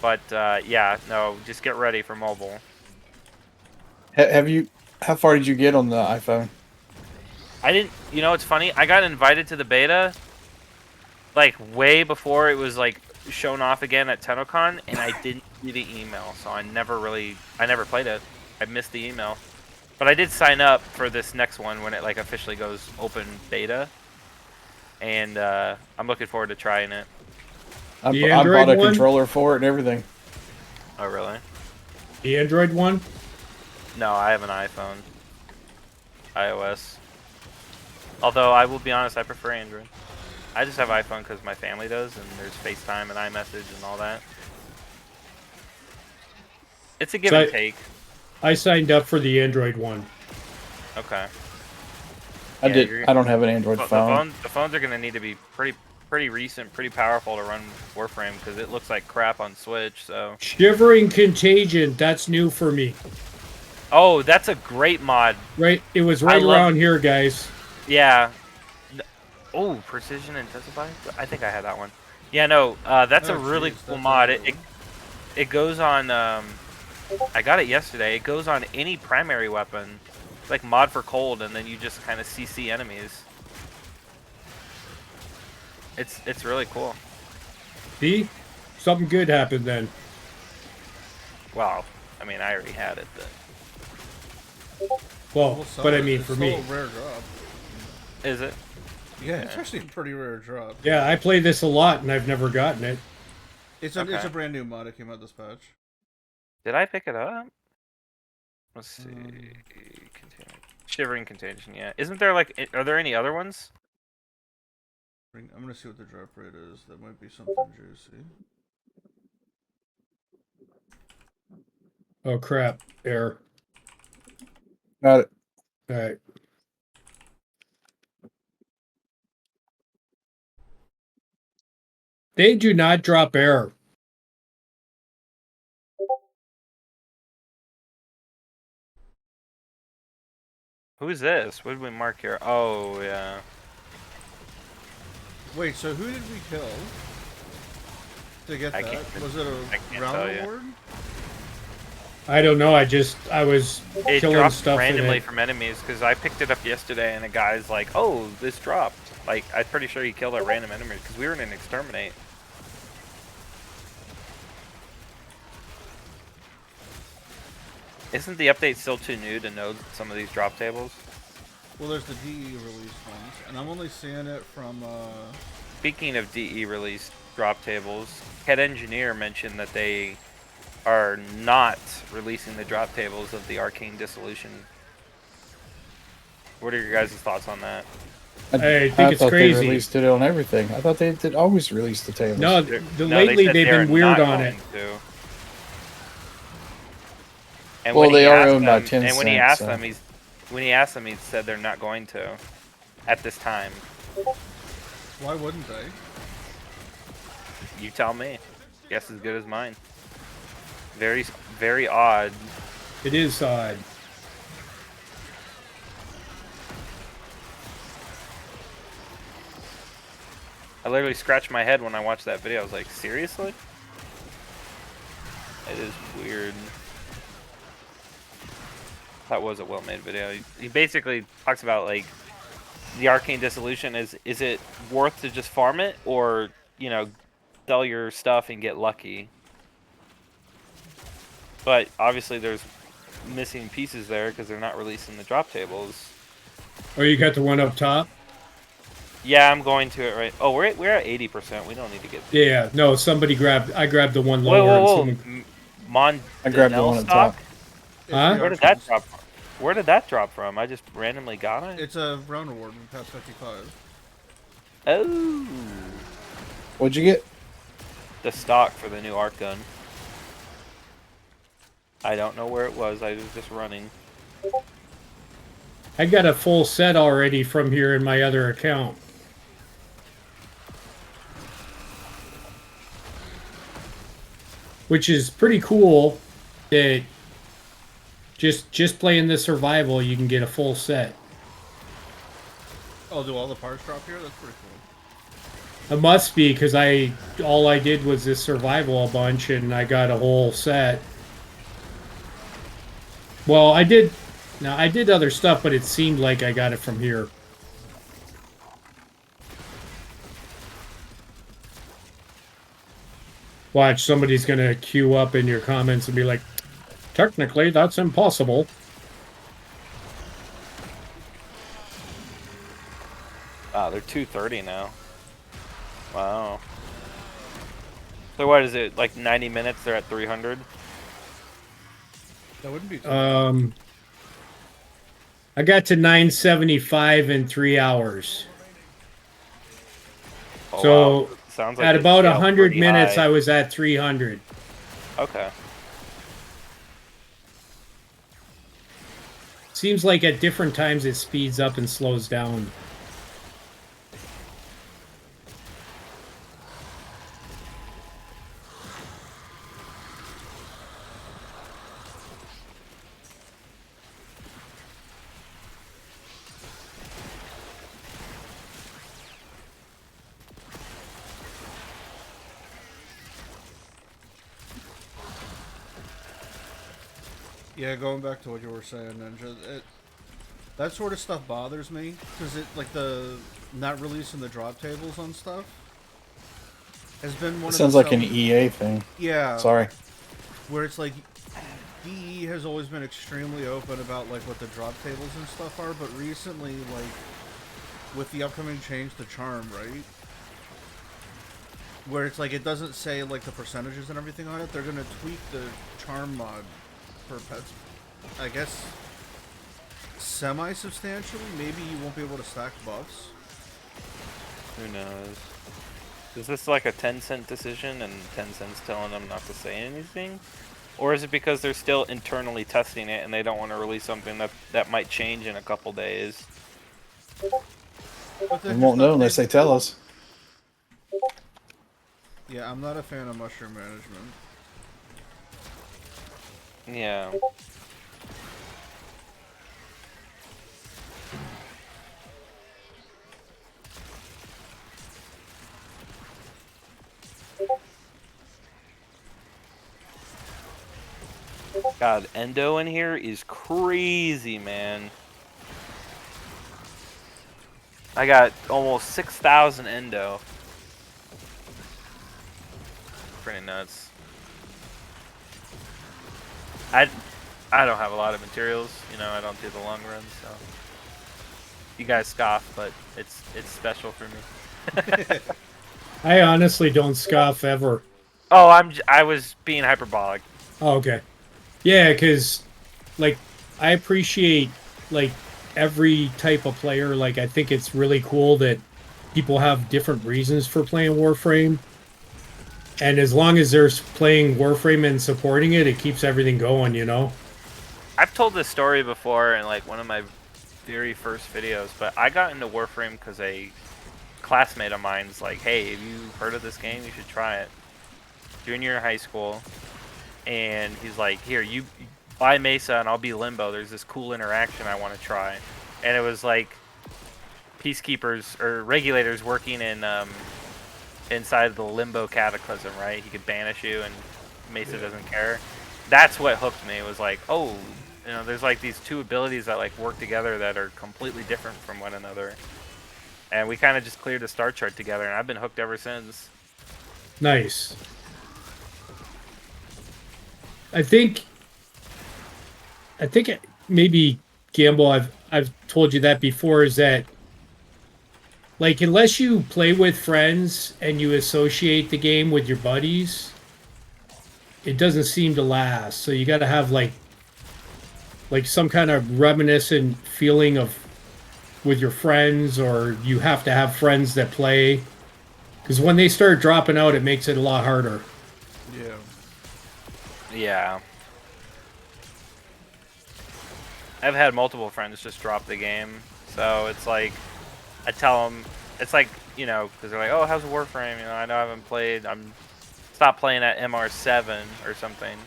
But, yeah, no, just get ready for mobile. Have you? How far did you get on the iPhone? I didn't... You know, it's funny. I got invited to the beta, like, way before it was, like, shown off again at TennoCon, and I didn't see the email, so I never played it. I missed the email. But I did sign up for this next one when it, like, officially goes open beta. And, I'm looking forward to trying it. I The bought Android a one? controller for it and everything. Oh, really? The Android one? No, I have an iPhone. iOS. Although, I will be honest, I prefer Android. I just have iPhone because my family does, and there's FaceTime and iMessage and all that. It's a give and take. I signed up for the Android one. Okay. I Yeah, did. I don't have an Android phone. The phones are going to need to be pretty recent, pretty powerful to run Warframe because it looks like crap on Switch. So. Shivering Contagion, that's new for me. Oh, that's a great mod. Right, it was right around here, guys. Yeah. Oh, Precision Intensify? I think I had that one. Yeah, no, that's a really cool mod. It goes on, I got it yesterday. It goes on any primary weapon. It's like mod for cold, and then you just kind of CC enemies. It's really cool. See? Something good happened then. Well, I mean, I already had it, but... Well, but I mean for me. It's still a rare drop. Is it? Yeah, it's actually a pretty rare drop. Yeah, I play this a lot and I've never gotten it. It's a brand new mod. It came out this patch. Did I pick it up? Let's see. Shivering Contagion, yeah. Isn't there like... Are there any other ones? I'm gonna see what the drop rate is. That might be something juicy. Oh crap, error. Got it. Alright. They do not drop error. Who's this? What did we mark here? Oh, yeah. Wait, so who did we kill to get I that? can't- Was it I a can't round tell you. award? I don't know. I was It killing dropped stuff in randomly it. from enemies because I picked it up yesterday and a guy's like, "Oh, this dropped." Like, I'm pretty sure he killed a random enemy because we were in an exterminate. Isn't the update still too new to know some of these drop tables? Well, there's the DE release ones, and I'm only seeing it from. Speaking of DE release drop tables, Head Engineer mentioned that they are not releasing the drop tables of the Arcane Dissolution. What are your guys' thoughts on that? I think it's thought crazy. they released it on everything. I thought they did always release the tables. No, No, lately said they've they are been weird not on it. going to. And Well, when he they are asked owned by them, Tencent, and when he asked so- them, when he asked them, he said they're not going to, at this time. Why wouldn't they? You tell me. Guess as good as mine. Very, very odd. It is odd. I literally scratched my head when I watched that video. I was like, seriously? It is weird. That was a well-made video. He basically talks about, like, the Arcane Dissolution is it worth to just farm it, or, you know, sell your stuff and get lucky? But obviously there's missing pieces there because they're not releasing the drop tables. Oh, you got the one up top? Yeah, I'm going to it right. Oh, we're at 80%. We don't need to get. Yeah, no, somebody grabbed. I grabbed the one Whoa, lower. whoa, And whoa! someone, I grabbed the one at the top. Huh? Where did that drop from? Where did that drop from? I just randomly got it. It's a round award in past 55. Oh, What'd you get? the stock for the new arc gun. I don't know where it was. I was just running. I got a full set already from here in my other account. Which is pretty cool that just playing the survival you can get a full set. Oh, do all the parts drop here? That's pretty cool. It must be because all I did was this survival a bunch and I got a whole set. Well, I did other stuff, but it seemed like I got it from here. Watch, somebody's gonna queue up in your comments and be like, technically, that's impossible. Ah, they're 230 now. Wow. So what is it? Like 90 minutes? They're at 300. That wouldn't be too I got to 975 in 3 hours. Oh, So wow. Sounds like at they about scaled 100 pretty minutes, high. I was at 300. Okay. Seems like at different times it speeds up and slows down. Yeah, going back to what you were saying, Ninja, that sort of stuff bothers me because like the not releasing the drop tables on stuff has been one. It of sounds the like an EA thing. Yeah. Sorry. Where it's like DE has always been extremely open about like what the drop tables and stuff are, but recently, like with the upcoming change to Charm, right? Where it's like it doesn't say like the percentages and everything on it. They're gonna tweak the Charm mod for pets, I guess, semi-substantially. Maybe you won't be able to stack buffs. Who knows? Is this like a Tencent decision and Tencent's telling them not to say anything? Or is it because they're still internally testing it and they don't want to release something that might change in a couple days? We won't know unless they tell us. Yeah, I'm not a fan of mushroom management. Yeah. God, Endo in here is crazy, man. I got almost 6,000 Endo. Pretty nuts. I don't have a lot of materials, you know, I don't do the long runs, so you guys scoff, but it's special for me. I honestly don't scoff ever. Oh, I was being hyperbolic. Oh, okay. Yeah, because like I appreciate like every type of player. Like I think it's really cool that people have different reasons for playing Warframe. And as long as they're playing Warframe and supporting it, it keeps everything going, you know? I've told this story before in like one of my very first videos, but I got into Warframe because a classmate of mine's like, hey, have you heard of this game? You should try it. Junior year of high school. And he's like, here, you buy Mesa and I'll be Limbo. There's this cool interaction I want to try. And it was like peacekeepers or regulators working in inside the Limbo Cataclysm, right? He could banish you and Mesa doesn't care. That's what hooked me. It was like, oh, you know, there's like these two abilities that like work together that are completely different from one another. And we kind of just cleared the star chart together, and I've been hooked ever since. Nice. I think maybe Gamble, I've told you that before, is that like unless you play with friends and you associate the game with your buddies, it doesn't seem to last. So you got to have like some kind of reminiscent feeling of with your friends, or you have to have friends that play, because when they start dropping out, it makes it a lot harder. Yeah. Yeah. I've had multiple friends just drop the game, so it's like, I tell them, it's like, you know, because they're like, oh, how's Warframe? You know, I know I haven't played, stopped playing at MR7 or something.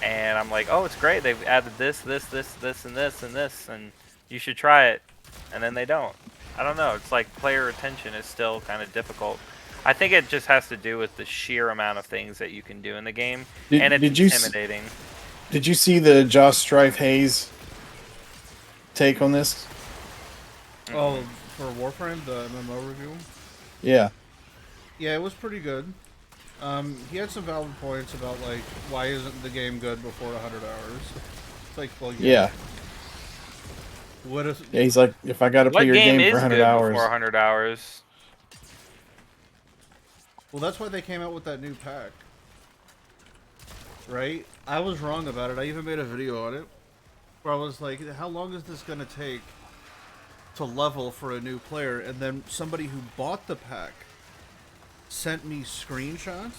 And I'm like, oh, it's great, they've added this, and this, and you should try it. And then they don't. I don't know, it's like player retention is still kind of difficult. I think it just has to do with the sheer amount of things that you can do in the game, and it's intimidating. Did you see the Josh Strife Hayes take on this? Oh, for Warframe, the MMO review? Yeah. Yeah, it was pretty good. He had some valid points about, like, why isn't the game good before 100 hours? It's like, well, Yeah. What is... Yeah, he's like, if I got to play your game for 100 hours. Before 100 hours? Well, that's why they came out with that new pack. Right? I was wrong about it. I even made a video on it. Where I was like, how long is this going to take to level for a new player? And then somebody who bought the pack sent me screenshots.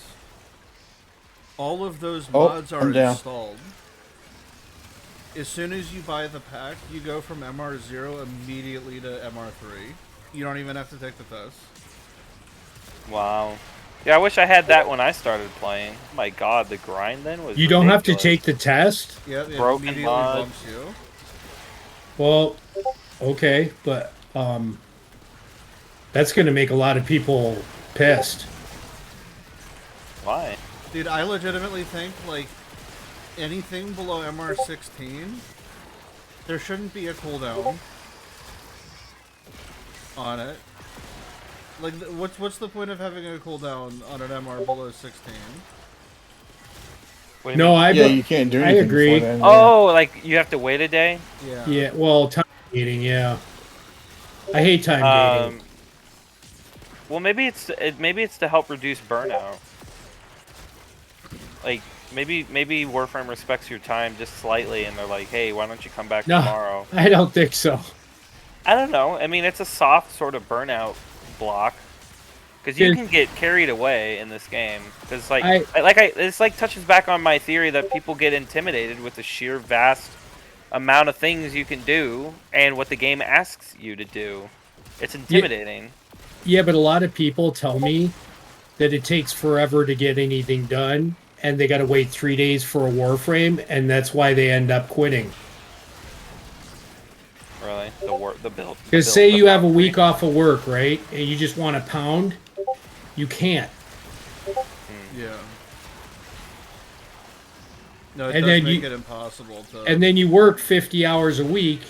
All of those mods are installed. As soon as you buy the pack, you go from MR0 immediately to MR3. You don't even have to take the test. Wow. Yeah, I wish I had that when I started playing. Oh my god, the grind then was You don't have to take the test? Yeah, it Broken immediately mod. bumps you. Well, okay, but that's going to make a lot of people pissed. Why? Dude, I legitimately think, like, anything below MR16, there shouldn't be a cooldown on it. Like, what's the point of having a cooldown on an MR below 16? What do you No, mean? Yeah, you can't do anything agree. before then, yeah. Oh, like you have to wait a day? Yeah. Yeah, well, time gating, yeah. I hate time gating. Well, maybe it's to help reduce burnout. Like maybe Warframe respects your time just slightly, and they're like, hey, why don't you come back No, tomorrow? I don't think so. I don't know. I mean, it's a soft sort of burnout block. Because you can get carried away in this game. Because it's like touches back on my theory that people get intimidated with the sheer vast amount of things you can do and what the game asks you to do. It's intimidating. Yeah, but a lot of people tell me that it takes forever to get anything done, and they got to wait 3 days for a Warframe, and that's why they end up quitting. Really, the build. Because say you have a week off of work, right, and you just want to pound, you can't. Yeah. No, it And does then make you- it impossible to. and then you work 50 hours a week.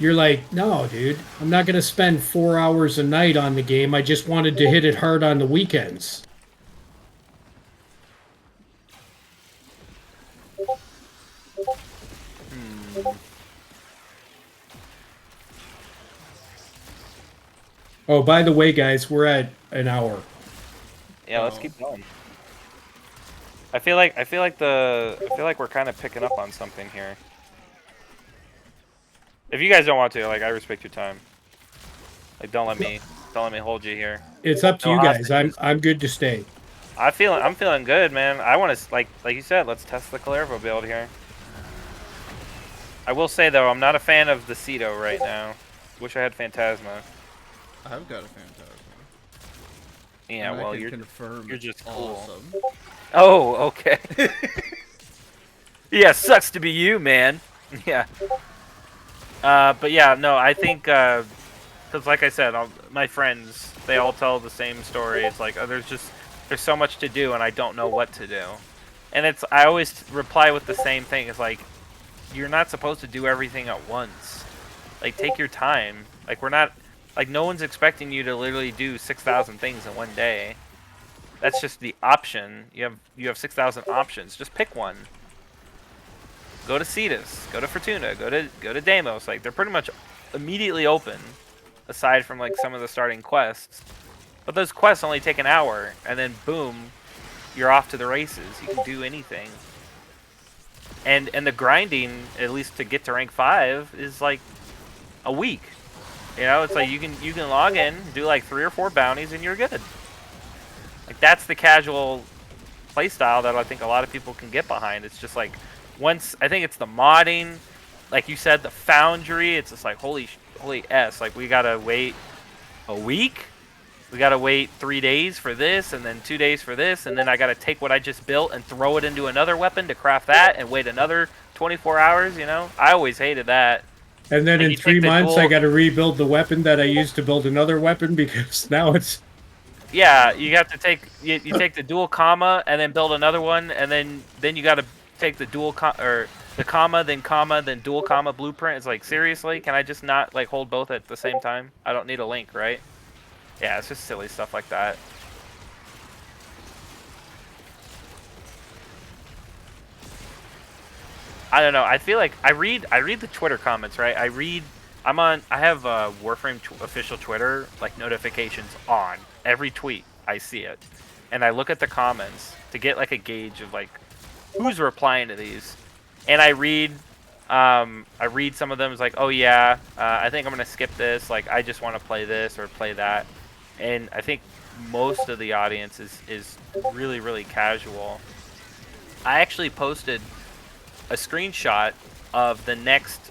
You're like, no, dude, I'm not going to spend 4 hours a night on the game. I just wanted to hit it hard on the weekends. Oh, by the way, guys, we're at an hour. Yeah, let's keep going. I feel like we're kind of picking up on something here. If you guys don't want to, like, I respect your time. Like, don't let me hold you here. It's up to No you guys. hostages. I'm good to stay. I'm feeling good, man. I want to, like you said, let's test the Calervo build here. I will say though, I'm not a fan of the Ceto right now. Wish I had Phantasma. I've got a Phantasma. Yeah, And I well, can you're confirm just it's cool. awesome. Oh, okay. Yeah, sucks to be you, man. Yeah. But yeah, no, I think, because like I said, my friends, they all tell the same story. It's like, oh, there's so much to do and I don't know what to do. And I always reply with the same thing. It's like, you're not supposed to do everything at once. Like, take your time. Like, no one's expecting you to literally do 6,000 things in one day. That's just the option. You have 6,000 options. Just pick one. Go to Cetus. Go to Fortuna. Go to Deimos. Like, they're pretty much immediately open, aside from like some of the starting quests. But those quests only take an hour, and then boom, you're off to the races. You can do anything. And the grinding, at least to get to rank 5, is like a week. You know, it's like you can log in, do like 3 or 4 bounties, and you're good. Like, that's the casual playstyle that I think a lot of people can get behind. It's just like, once, I think it's the modding, like you said, the foundry, it's just like, holy S, like, we gotta wait a week? We gotta wait 3 days for this, and then 2 days for this, and then I gotta take what I just built and throw it into another weapon to craft that, and wait another 24 hours, you know? I always hated that. And then Like, in you 3 take the months, I dual- got to rebuild the weapon that I used to build another weapon because now it's. Yeah, you have to take you take the dual comma and then build another one, and then you got to take the dual the comma, then dual comma blueprint. It's like, seriously, can I just not like hold both at the same time? I don't need a link, right? Yeah, it's just silly stuff like that. I don't know. I feel like I read the Twitter comments, right? I have Warframe official Twitter like notifications on every tweet. I see it, and I look at the comments to get like a gauge of like who's replying to these, and I read some of them. It's like, oh yeah, I think I'm gonna skip this. Like, I just want to play this or play that, and I think most of the audience is really, really casual. I actually posted a screenshot of the next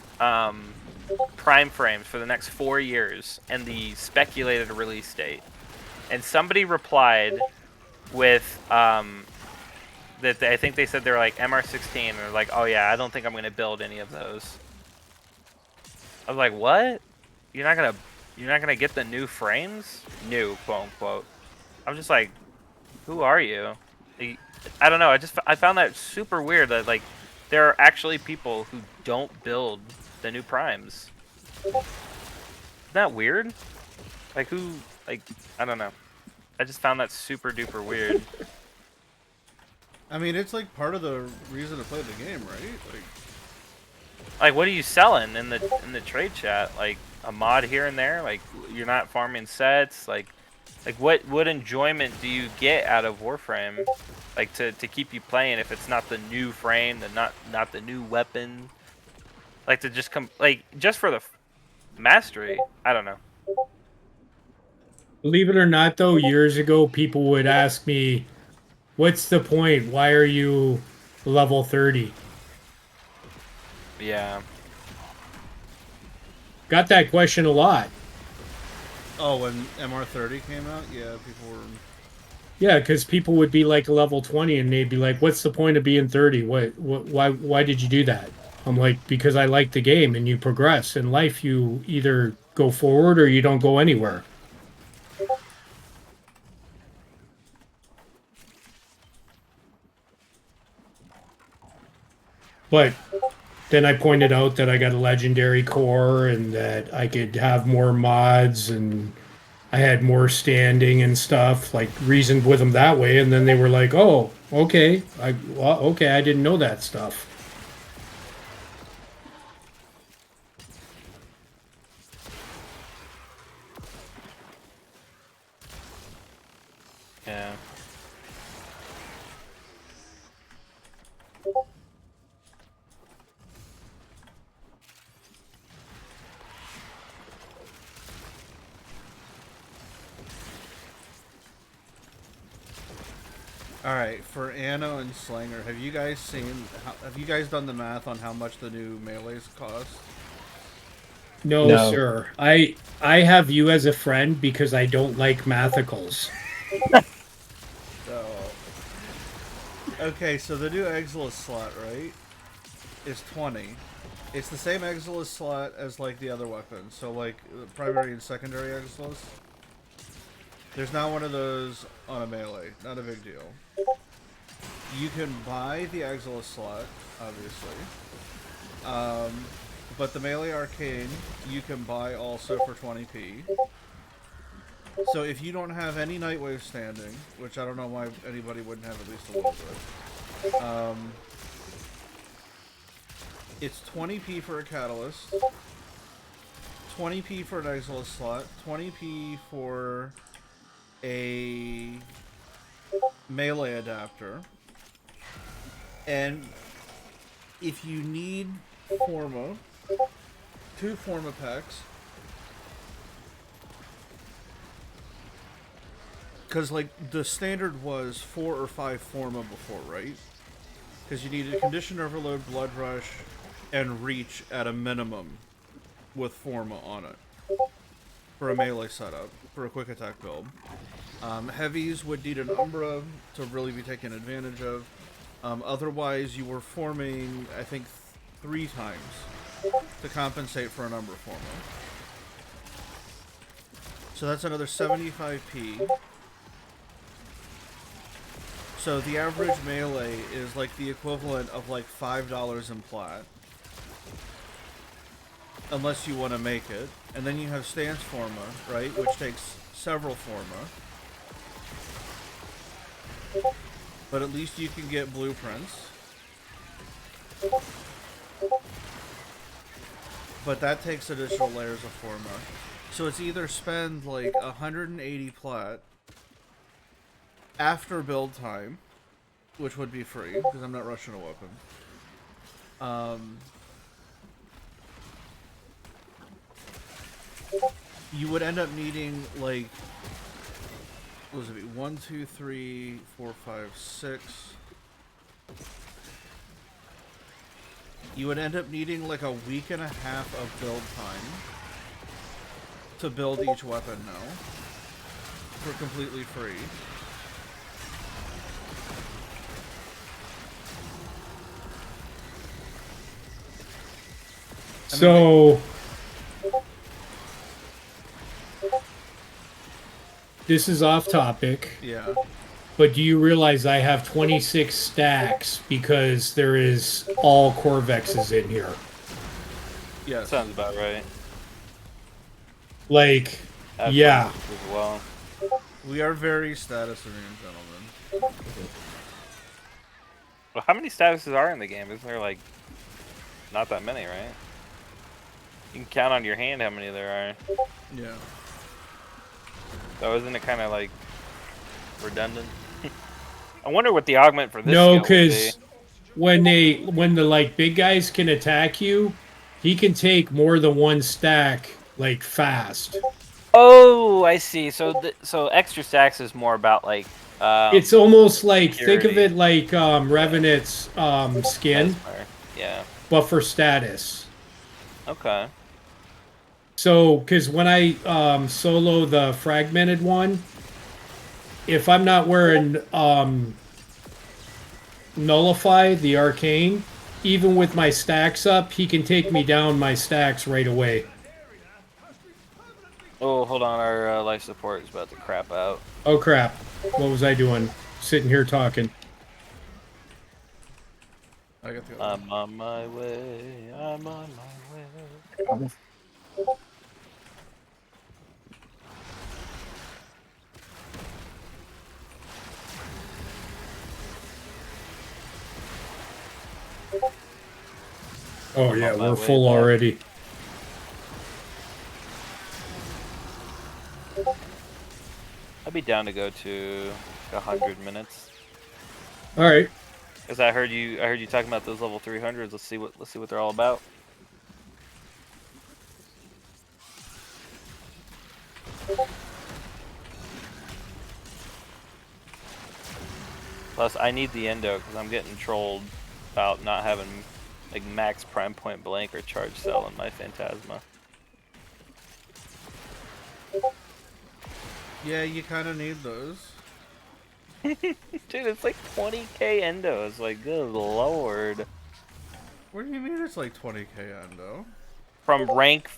prime frames for the next 4 years and the speculated release date, and somebody replied with that I think they said they're like MR16, and they're like, oh yeah, I don't think I'm gonna build any of those. I was like, what? You're not gonna get the new frames? New, quote unquote. I'm just like, who are you? I don't know. I found that super weird that like there are actually people who don't build the new primes. Isn't that weird? Like, who? Like, I don't know. I just found that super duper weird. I mean, it's like part of the reason to play the game, right? Like, what are you selling in the trade chat? Like a mod here and there? Like, you're not farming sets? Like what enjoyment do you get out of Warframe? Like, to keep you playing if it's not the new frame, not the new weapon? Like, to just just for the mastery? I don't know. Believe it or not, though, years ago, people would ask me, what's the point? Why are you level 30? Yeah. Got that question a lot. Oh, when MR30 came out, yeah, people were. Yeah, because people would be like level 20 and they'd be like, what's the point of being 30? Why did you do that? I'm like, because I like the game and you progress. In life, you either go forward or you don't go anywhere. But then I pointed out that I got a legendary core and that I could have more mods and I had more standing and stuff, like reasoned with them that way. And then they were like, oh, okay. Okay, I didn't know that stuff. Yeah. All right, for Anno and Slinger, have you guys have you guys done the math on how much the new melees cost? No, No. sir. I have you as a friend because I don't like mathicals. So, okay, so the new Exilus slot, right, is 20. It's the same Exilus slot as like the other weapons. So like primary and secondary Exilus. There's not one of those on a melee. Not a big deal. You can buy the Exilus slot, obviously. But the melee arcane you can buy also for 20p. So if you don't have any Nightwave standing, which I don't know why anybody wouldn't have at least a little bit, it's 20p for a Catalyst, 20p for an Exilus slot, 20p for a melee adapter, and if you need Forma, 2 Forma packs, because like the standard was 4 or 5 Forma before, right? Because you needed Condition Overload, Blood Rush, and Reach at a minimum with Forma on it for a melee setup, for a quick attack build. Heavies would need an Umbra to really be taken advantage of. Otherwise, you were forming, I think, 3 times to compensate for an Umbra Forma. So that's another 75p. So the average melee is like the equivalent of like $5 in plat. Unless you want to make it. And then you have Stance Forma, right? Which takes several Forma. But at least you can get blueprints. But that takes additional layers of Forma. So it's either spend like 180 plat after build time, which would be free, because I'm not rushing a weapon. You would end up needing, like, what was it, 1, 2, 3, 4, 5, 6. You would end up needing like a week and a half of build time to build each weapon now for completely free. So this is off topic, Yeah. but do you realize I have 26 stacks because there is all Corvexes in here? Yes. Sounds about right. Like, Have yeah. fun as well. We are very status oriented, gentlemen. Well, how many statuses are in the game? Isn't there like not that many, right? You can count on your hand how many there are. Yeah. So isn't it kind of like redundant? I wonder what the augment for this No, skill would be. because when the like big guys can attack you, he can take more than one stack like fast. Oh, I see. So so extra stacks is more about like. It's almost like think of security. it like Revenant's skin, Mesmer. Yeah. but for status. Okay. So, because when I solo the fragmented one, if I'm not wearing Nullify, the arcane, even with my stacks up, he can take me down my stacks right away. Oh, hold on. Our life support is about to crap out. Oh crap. What was I doing? Sitting here talking. I got the other one. I'm on my way. I'm on my way. Oh I'm yeah, on my we're way full back. already. I'd be down to go to 100 minutes. All right. Cause I heard you talking about those level 300s. Let's see what they're all about. Plus, I need the endo because I'm getting trolled about not having like max prime point blank or charge cell in my Phantasma. Yeah, you kind of need those. Dude, it's like 20k endos. Like, good lord. What do you mean it's like 20k endo? From rank,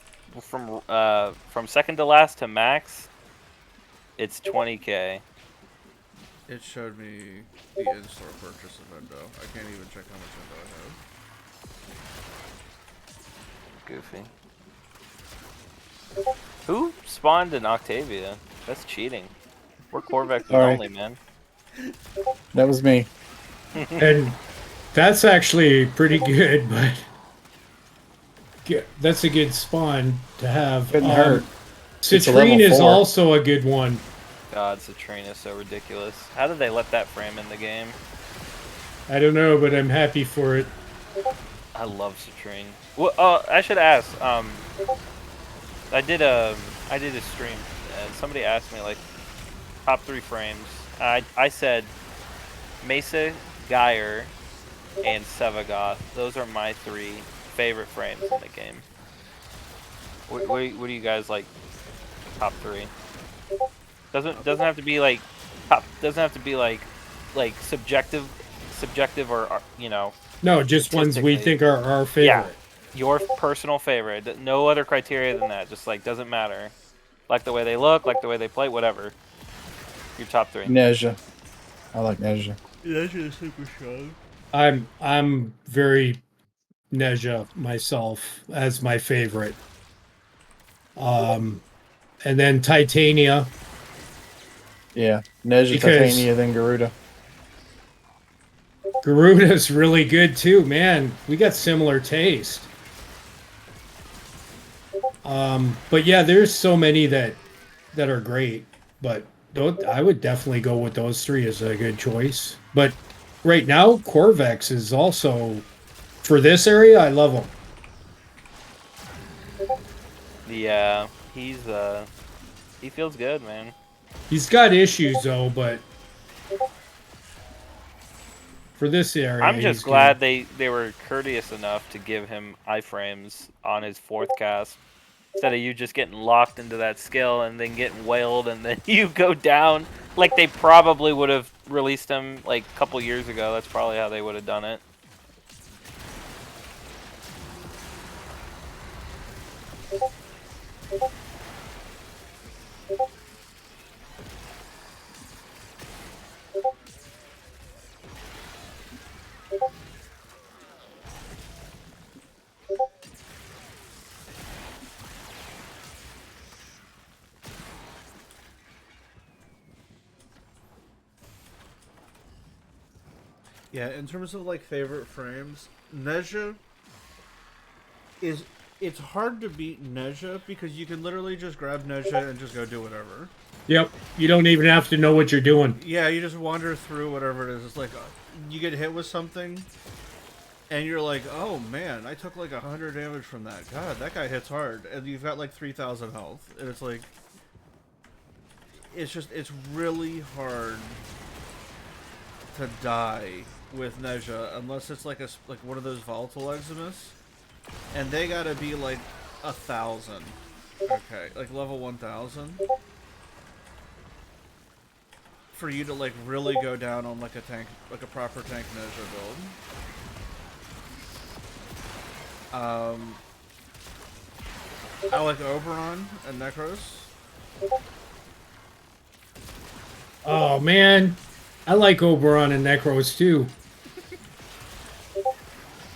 from second to last to max, it's 20k. It showed me the in-store purchase of endo. I can't even check how much endo I have. Goofy. Who spawned in Octavia? That's cheating. We're Corvex Sorry. only, man. That was me. And that's actually pretty good, but that's a good spawn to have. Couldn't hurt. It's a level Citrine is 4. also a good one. God, Citrine is so ridiculous. How did they let that frame in the game? I don't know, but I'm happy for it. I love Citrine. Well, I should ask. I did a stream and somebody asked me like top 3 frames. I said Mesa, Geyer, and Sevagoth. Those are my 3 favorite frames in the game. What do you guys like? Top 3. Doesn't have to be like top. Doesn't have to be like subjective or you know. No, just ones we Statistically. think are our favorite. Yeah. Your personal favorite. No other criteria than that. Just like doesn't matter. Like the way they look, like the way they play, whatever. Your top 3. Nezha. I like Nezha. Yeah, that shit is super strong. I'm very Nezha myself as my favorite. And then Titania. Yeah. Nezha, Because- Titania, then Garuda. Garuda's really good too, man. We got similar taste. But yeah, there's so many that are great. But I would definitely go with those 3 as a good choice. But right now, Corvex is also for this area. I love him. Yeah, he feels good, man. He's got issues though, but for this area, I'm he's just good. glad they were courteous enough to give him iframes on his 4th cast. Instead of you just getting locked into that skill and then getting wailed and then you go down. Like they probably would have released him like a couple years ago. That's probably how they would have done it. Yeah, in terms of like favorite frames, Nezha is it's hard to beat Nezha because you can literally just grab Nezha and just go do whatever. Yep, you don't even have to know what you're doing. Yeah, you just wander through whatever it is. It's like you get hit with something, and you're like, "Oh man, I took like 100 damage from that. God, that guy hits hard." And you've got like 3,000 health, and it's like, it's really hard to die with Nezha unless it's like one of those volatile Eximus, and they gotta be like 1,000. Okay, like level 1,000. For you to like really go down on like a tank, like a proper tank Nezha build. I like Oberon and Necros. Oh man, I like Oberon and Necros too.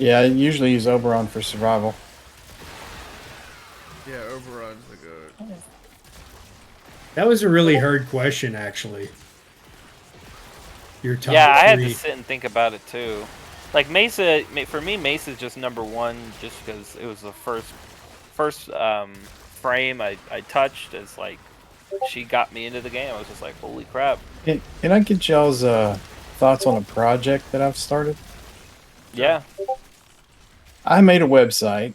Yeah, I usually use Oberon for survival. Yeah, Oberon's the goat. That was a really hard question, actually. Your top Yeah, I had to three. sit and think about it too. Like Mesa, for me, Mesa's just number one, just because it was the first frame I touched. It's like she got me into the game. I was just like, holy crap! Can I get y'all's thoughts on a project that I've started? Yeah. I made a website.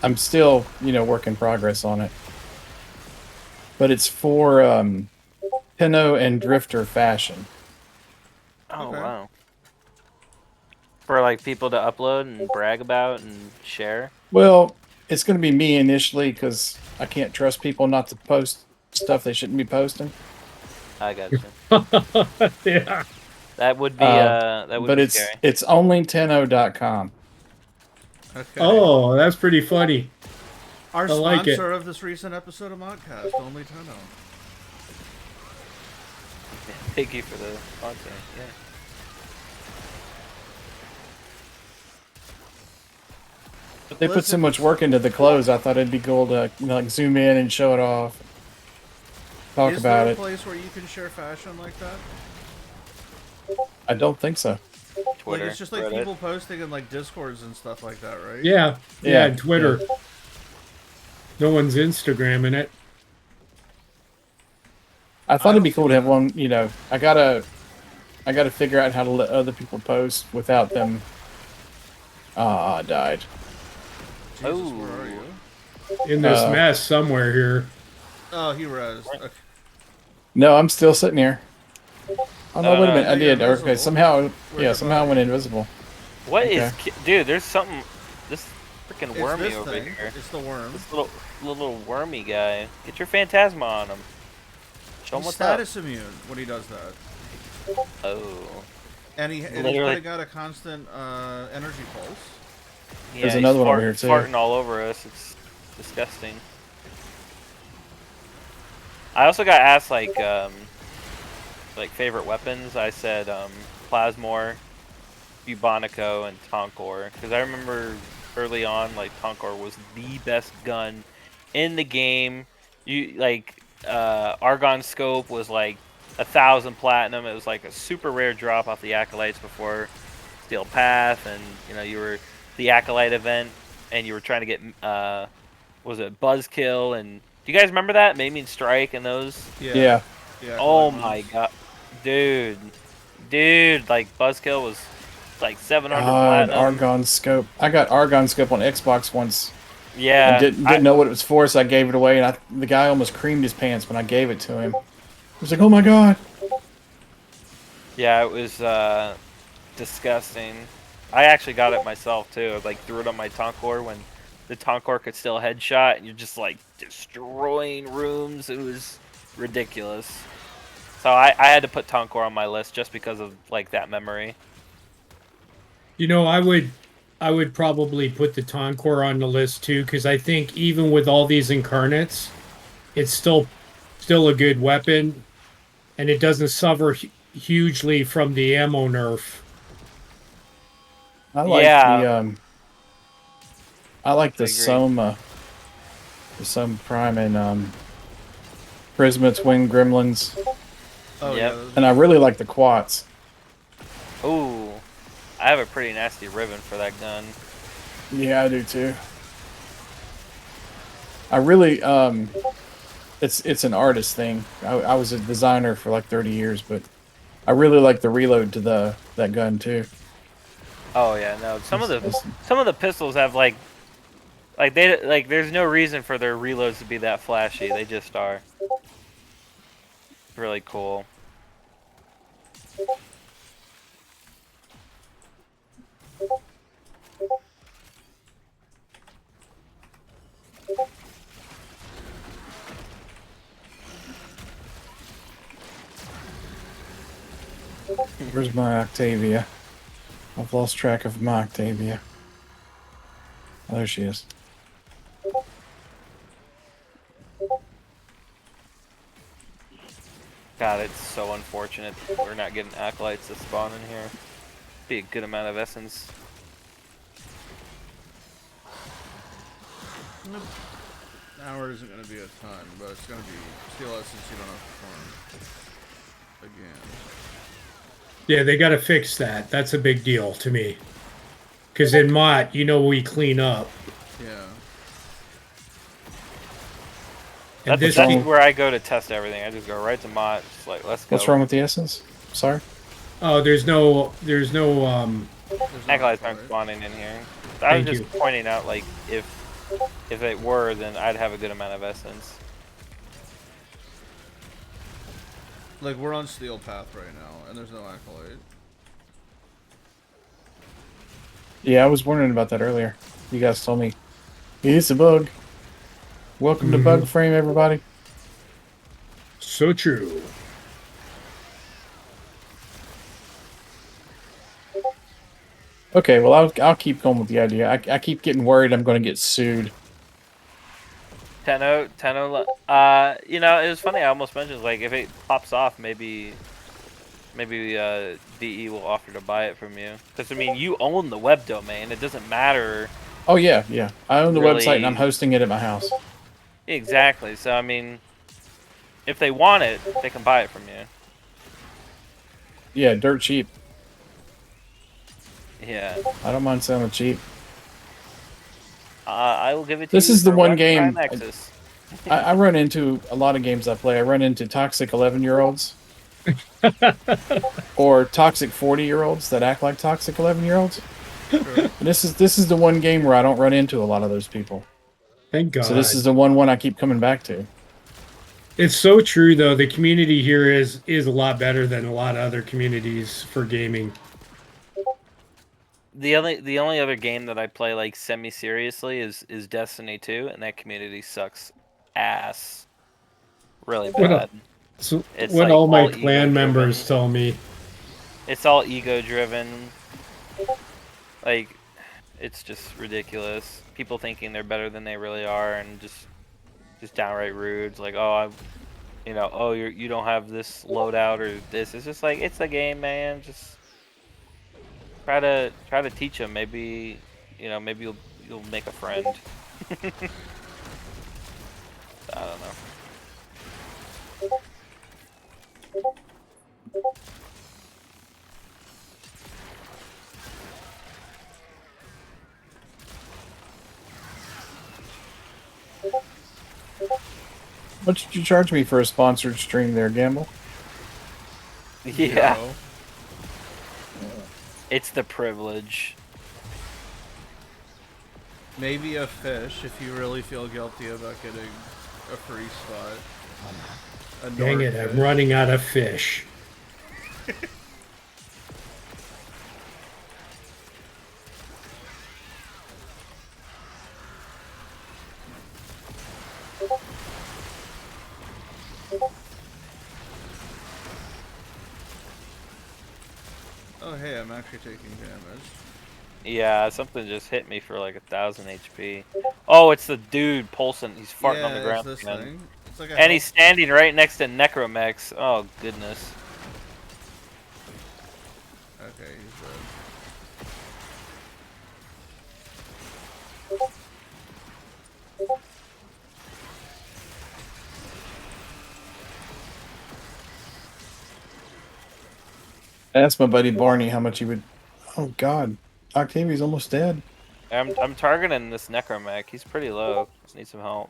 I'm still, work in progress on it. But it's for Pinot and Drifter fashion. Oh Okay. wow. For like people to upload and brag about and share. Well, it's going to be me initially because I can't trust people not to post stuff they shouldn't be posting. I got you. Yeah. That would be But scary. it's only Tenno.com. Okay. Oh, that's pretty funny. Our I like it. sponsor of this recent episode of Motcast, only Tenno. Thank you for the sponsor. Yeah. But they put so Listen, much work into the clothes, I thought it'd be cool to like zoom in and show it off. Talk is about there a it. place where you can share fashion like that? I don't think so. Twitter. Like it's just like Reddit. people posting in like Discords and stuff like that, right? Yeah. Yeah. Yeah, And Twitter. yeah. No one's Instagramming it. I thought I it'd be don't cool see to have that. one, I gotta figure out how to let other people post without them. Ah, I died. Jesus, where are you? In this mess somewhere here. Oh, he rezzed. Okay. No, I'm still sitting here. Oh no, wait a minute, now I you're did. Okay, invisible. somehow, Where's yeah, your somehow I body? went invisible. What is, Okay. dude? There's something. This freaking It's wormy this over thing. here. It's the worm. This little wormy guy. Get your phantasma on him. Show him He's what's up. status immune when he does that. Oh. And he's Literally. putting out a constant energy pulse. Yeah, There's he's another one over here, too. farting all over us. It's disgusting. I also got asked like favorite weapons. I said Plasmor, Bubonico, and Tonkor, because I remember early on like Tonkor was the best gun in the game. You like Argon Scope was like 1,000 platinum. It was like a super rare drop off the Acolytes before Steel Path, and you were the Acolyte event, and you were trying to get was it Buzzkill, and do you guys remember that Maiming Strike and those? Yeah. Yeah. Oh collect my moves. god, dude, like Buzzkill was like 700 God, platinum. Argon Scope. I got Argon Scope on Xbox once. Yeah, And didn't know what it was for, so I gave it away, and the guy almost creamed his pants when I gave it to him. I was like, "Oh my god!" yeah, it was disgusting. I actually got it myself too. I like threw it on my Tonkor when the Tonkor could still headshot, and you're just like destroying rooms. It was ridiculous. So I had to put Tonkor on my list just because of like that memory. You know, I would probably put the Tonkor on the list too, because I think even with all these incarnates, it's still a good weapon, and it doesn't suffer hugely from the ammo nerf. I like Yeah. I like the I agree. Soma Prime and Prisma Twin Gremlins, Oh Yep. yeah. and I really like the Quats. Ooh, I have a pretty nasty ribbon for that gun. Yeah, I do too. I really it's an artist thing. I was a designer for like 30 years, but I really like the reload to that gun too. Oh yeah, no. Some of It's- the pistols have like there's no reason for their reloads to be that flashy. They just are. Really cool. Where's my Octavia? I've lost track of my Octavia. Oh, there she is. God, it's so unfortunate we're not getting acolytes to spawn in here. Be a good amount of essence. An hour isn't going to be a ton, but it's going to be still essence you don't have to farm again. Yeah, they got to fix that. That's a big deal to me. Because in Mott, we clean up. Yeah. And That's this where I go to test everything. I just go right to Mott, just like, let's go. What's wrong with the essence? Sorry. oh, there's no There's no Acolytes aren't acolyte. spawning in here. I was Thank just pointing out, like, if it were, then I'd have a good amount of essence. Like, we're on Steel Path right now, and there's no acolyte. Yeah, I was wondering about that earlier. You guys told me it's a bug. Welcome to Bug Frame, everybody. so true. Okay, well I'll keep going with the idea. I keep getting worried I'm going to get sued. Tenno, it was funny. I almost mentioned, like, if it pops off, maybe DE will offer to buy it from you. Because, I mean, you own the web domain. It doesn't matter. Oh yeah. I own the website and I'm Really- hosting it at my house. Exactly. So, I mean, if they want it, they can buy it from you. Yeah, dirt cheap. Yeah. I don't mind selling cheap. I will give it to This you. is the for one Prime game Access. I run into a lot of games I play. I run into toxic 11-year-olds or toxic 40-year-olds that act like toxic 11-year-olds. Sure. This is the one game where I don't run into a lot of those people. Thank God. So this is the one I keep coming back to. It's so true, though. The community here is a lot better than a lot of other communities for gaming. The only other game that I play, like, semi-seriously is Destiny 2, and that community sucks ass. Really What bad. So It's what like all my all clan ego-driven. members tell me. It's all ego-driven. Like, it's just ridiculous. People thinking they're better than they really are, and just downright rude. It's like, oh, you don't have this loadout or this. It's just like, it's a game, man. Just try to teach them. Maybe, maybe you'll make a friend. I don't know. What did you charge me for a sponsored stream there, Gamble? Yeah, Yo. it's the privilege. Maybe a fish if you really feel guilty about getting a free spot. A Dang it, Nord I'm fish. running out of fish. Oh, hey, I'm actually taking damage. Yeah, something just hit me for like 1,000 HP. Oh, it's the dude pulsing. He's farting yeah, on the ground it's this again. thing. It's like a And he's health- standing right next to Necromex. Oh, goodness. Okay, he's dead. I asked my buddy Barney how much he would. Oh God, Octavia's almost dead. I'm targeting this Necromech. He's pretty low. Just need some help.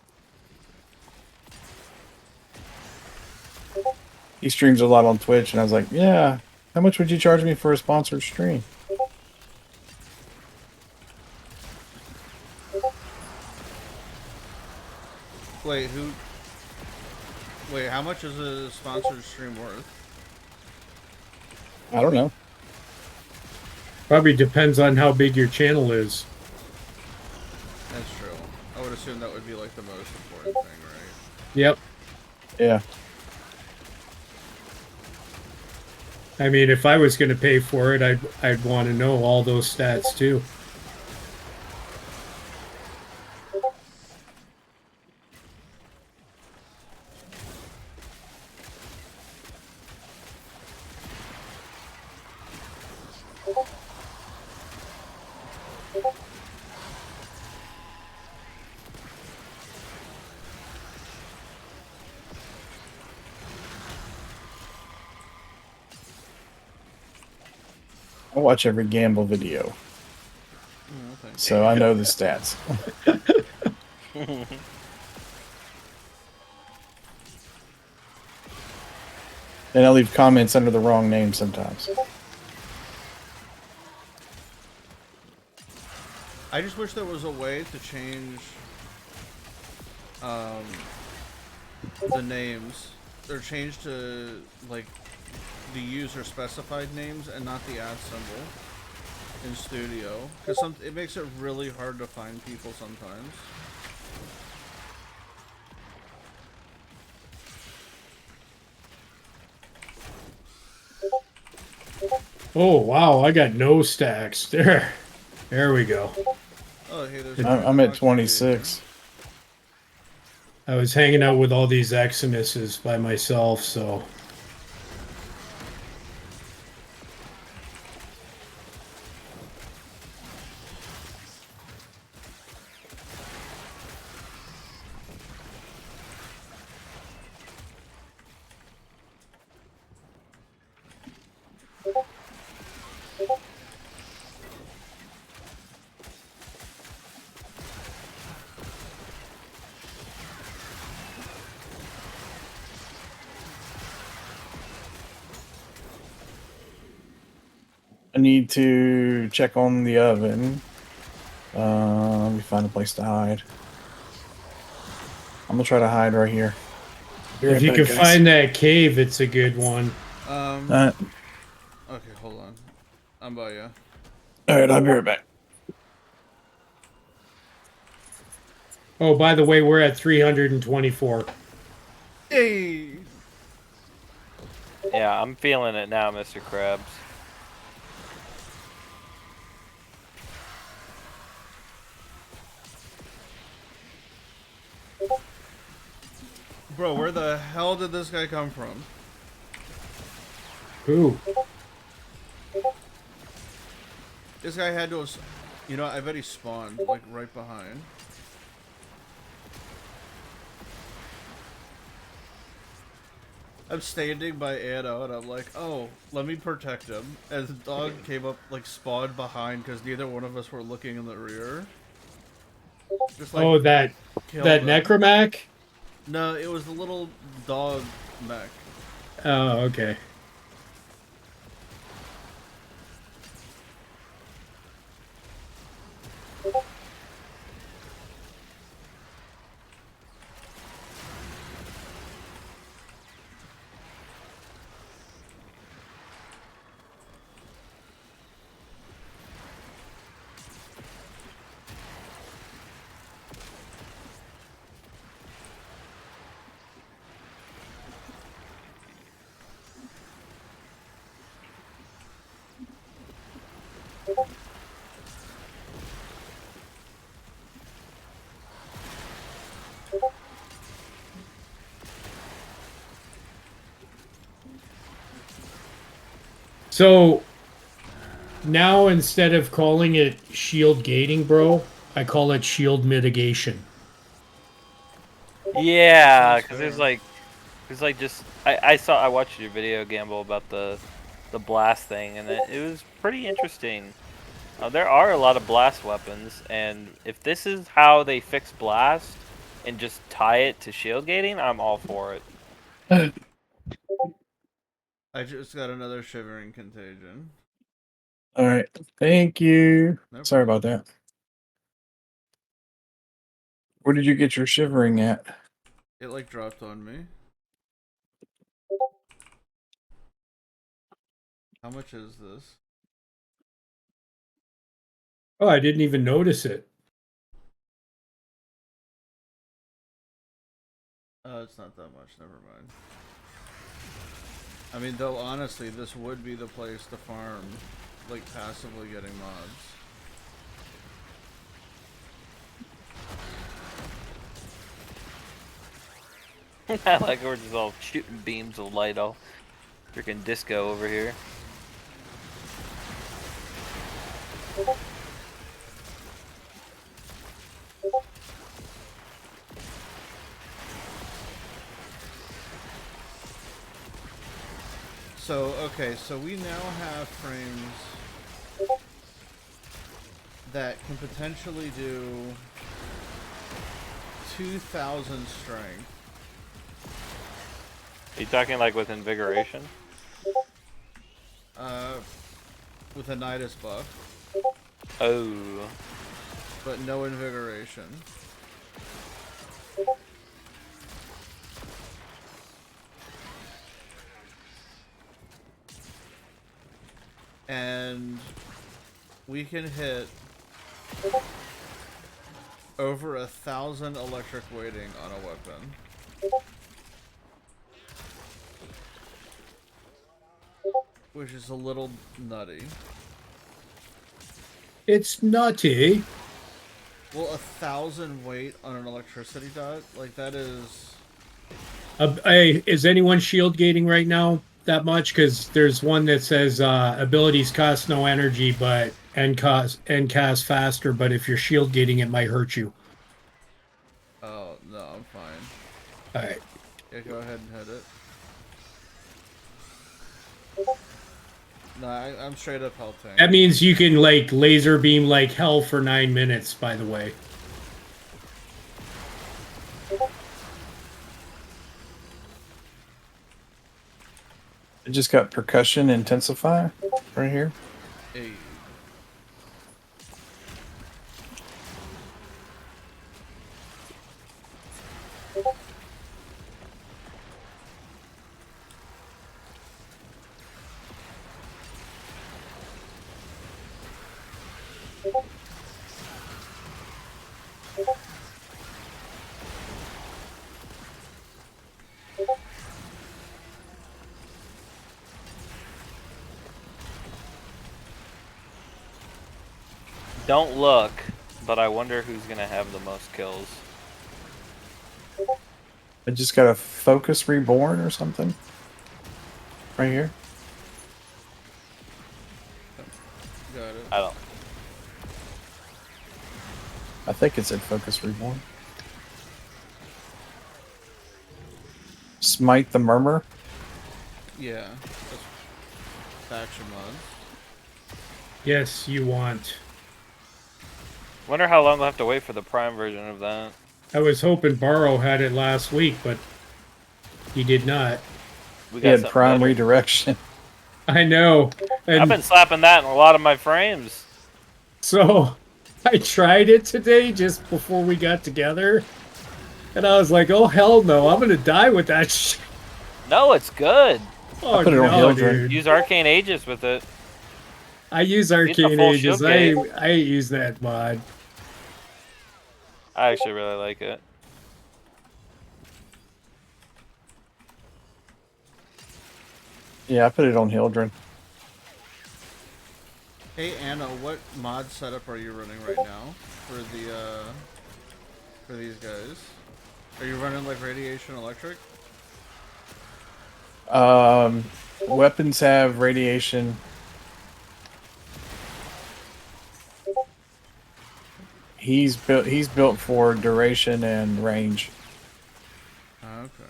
He streams a lot on Twitch, and I was like, yeah. How much would you charge me for a sponsored stream? Wait, Wait, how much is a sponsored stream worth? I don't know. Probably depends on how big your channel is. That's true. I would assume that would be like the most important thing, right? Yep. Yeah. I mean, if I was going to pay for it, I'd want to know all those stats too. I watch every gamble video, Oh, thank so I know the stats. And I leave comments under the wrong name sometimes. I just wish there was a way to change the names. They're changed to like the user specified names and not the ad symbol in studio, because it makes it really hard to find people sometimes. Oh wow, I got no stacks. There we go. Oh, hey, there's I'm at 26. I was hanging out with all these Eximuses by myself, so I need to check on the oven. Let me find a place to hide. I'm gonna try to hide right here. Be right if you back, can guys. find that cave, it's a good one. Okay, hold on. I'm by ya. Alright, I'll be right back. Oh, by the way, we're at 324. Hey! Yeah, I'm feeling it now, Mr. Krabs. Bro, where the hell did this guy come from? Who? This guy had to have... You know, I bet he spawned, like, right behind. I'm standing by Anno, and I'm like, oh, let me protect him. As the dog came up, like, spawned behind, because neither one of us were looking in the rear. Just, like, Oh, that killed him. necromac? No, it was the little dog mech. Oh, okay. So now instead of calling it shield gating, bro, I call it shield mitigation. Yeah, Sounds because fair. there's like just I watched your video, Gamble, about the blast thing, and it was pretty interesting. There are a lot of blast weapons, and if this is how they fix blast and just tie it to shield gating, I'm all for it. I just got another Shivering Contagion. Alright, thank you. No Sorry problem. about that. Where did you get your shivering at? It, like, dropped on me. How much is this? Oh, I didn't even notice it. Oh, it's not that much. Never mind. I mean, though, honestly, this would be the place to farm, like, passively getting mobs. I like we're just all shooting beams of light all freaking disco over here. So, okay, so we now have frames that can potentially do 2,000 strength. Are you talking like with invigoration? With a Nidus buff, Oh. but no invigoration. And we can hit over 1,000 electric weighting on a weapon. Which is a little nutty. It's nutty. Well, 1,000 weight on an electricity dot, like that is. Is anyone shield gating right now that much? Because there's one that says abilities cost no energy, but and cast faster. But if you're shield gating, it might hurt you. Oh no, I'm fine. All right. Yeah, go ahead and hit it. No, I'm straight up health tank. That means you can like laser beam like hell for 9 minutes. By the way. I just got percussion intensify right here. Hey. Don't look, but I wonder who's gonna have the most kills. I just got a focus reborn or something. Right here. Got it. I don't. I think it said focus reborn. Smite the Murmur. Yeah. That's faction mod. Yes, you want. Wonder how long we'll have to wait for the Prime version of that. I was hoping Barrow had it last week, but he did not. We He had something prime better. redirection. I know. And I've been slapping that in a lot of my frames. so I tried it today just before we got together. And I was like, oh, hell no. I'm going to die with that shit. No, it's good. Oh, put it on no, Hildren. dude. Use Arcane Aegis with it. I use the Arcane full Aegis. shield gate. I use that mod. I actually really like it. Yeah, I put it on Hildren. Hey Anna, what mod setup are you running right now for the for these guys? Are you running like radiation electric? Weapons have radiation. He's built for duration and range. Okay.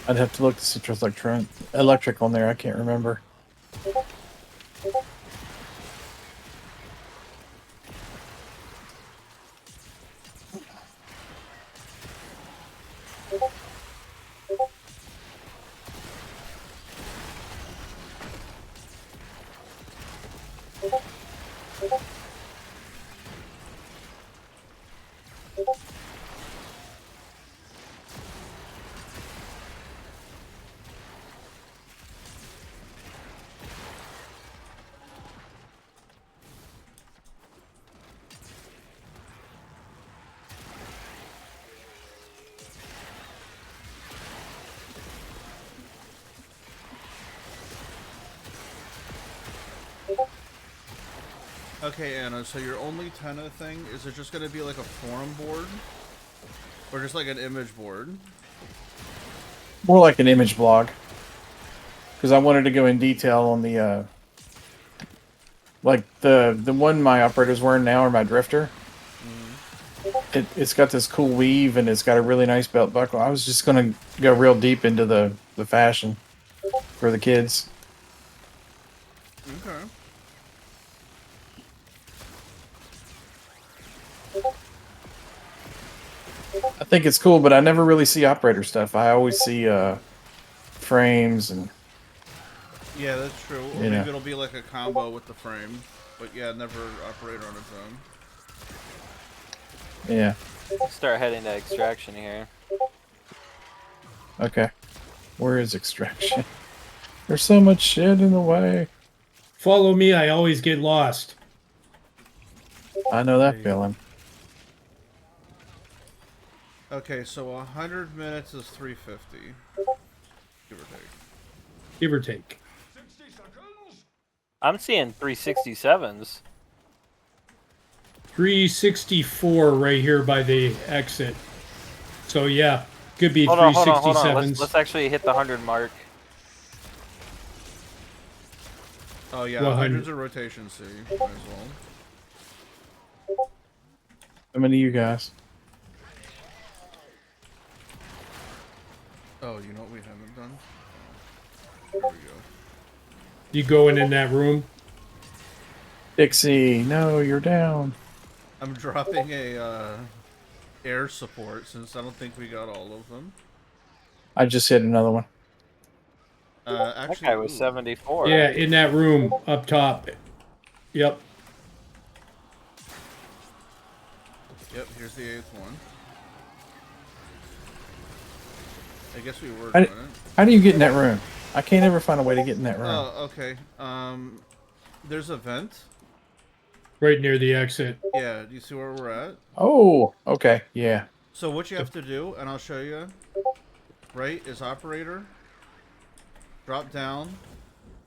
I'd have to look to Citrus Electric on there. I can't remember. Okay, Anna, so your only Tenna thing, is it just gonna be like a forum board? Or just like an image board? More like an image blog. Because I wanted to go in detail on the, like the one my operator's wearing now, or my drifter. It's got this cool weave, and it's got a really nice belt buckle. I was just going to go real deep into the fashion for the kids. Okay. I think it's cool, but I never really see operator stuff. I always see frames and... Yeah, that's true. Or You know. maybe it'll be like a combo with the frame. But yeah, never operate on its own. Yeah. Start heading to extraction here. Okay. Where is extraction? There's so much shit in the way. Follow me, I always get lost. I know that feeling. Okay, so 100 minutes is 350. Give or take. Give or take. I'm seeing 367s. 364 right here by the exit. So yeah, could be Hold on. 367s. Let's actually hit the 100 mark. Oh yeah, Well, 100's a rotation C as well. How many of you guys? Oh, you know what we haven't done? There we go. You going in that room? Dixie, no, you're down. I'm dropping a air support since I don't think we got all of them. I just hit another one. That Actually, guy was ooh. 74. Yeah, in that room up top. Yep. Yep, here's the 8th one. I guess we were How doing do, it. how do you get in that room? I can't ever find a way to get in that room. Oh, okay. There's a vent. Right near the exit. Yeah, do you see where we're at? Oh, okay, yeah. So what you have to do, and I'll show you, right, is operator, drop down,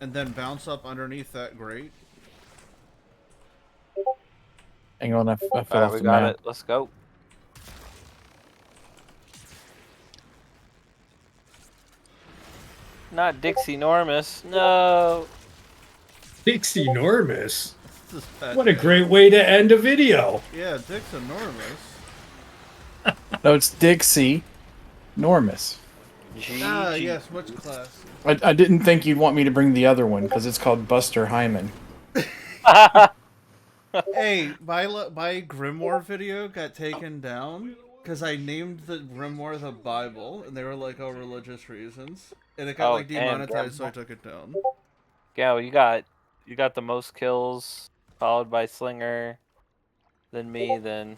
and then bounce up underneath that grate. Hang on, I fell Alright, off we the got map. it. Let's go. Not Dixie Normus. No. Dixie Normus. This is fat What a guy. great way to end a video. Yeah, Dick's enormous. No, it's Dixie Normus. Ah, GG. yes, much class. I didn't think you'd want me to bring the other one, because it's called Buster Hyman. Hey, my Grimoire video got taken down because I named the Grimoire the Bible, and they were like, "Oh, religious reasons," and it got Oh, like damn, demonetized, so I Gamble. took it down. Gal, you got the most kills, followed by Slinger, then me, then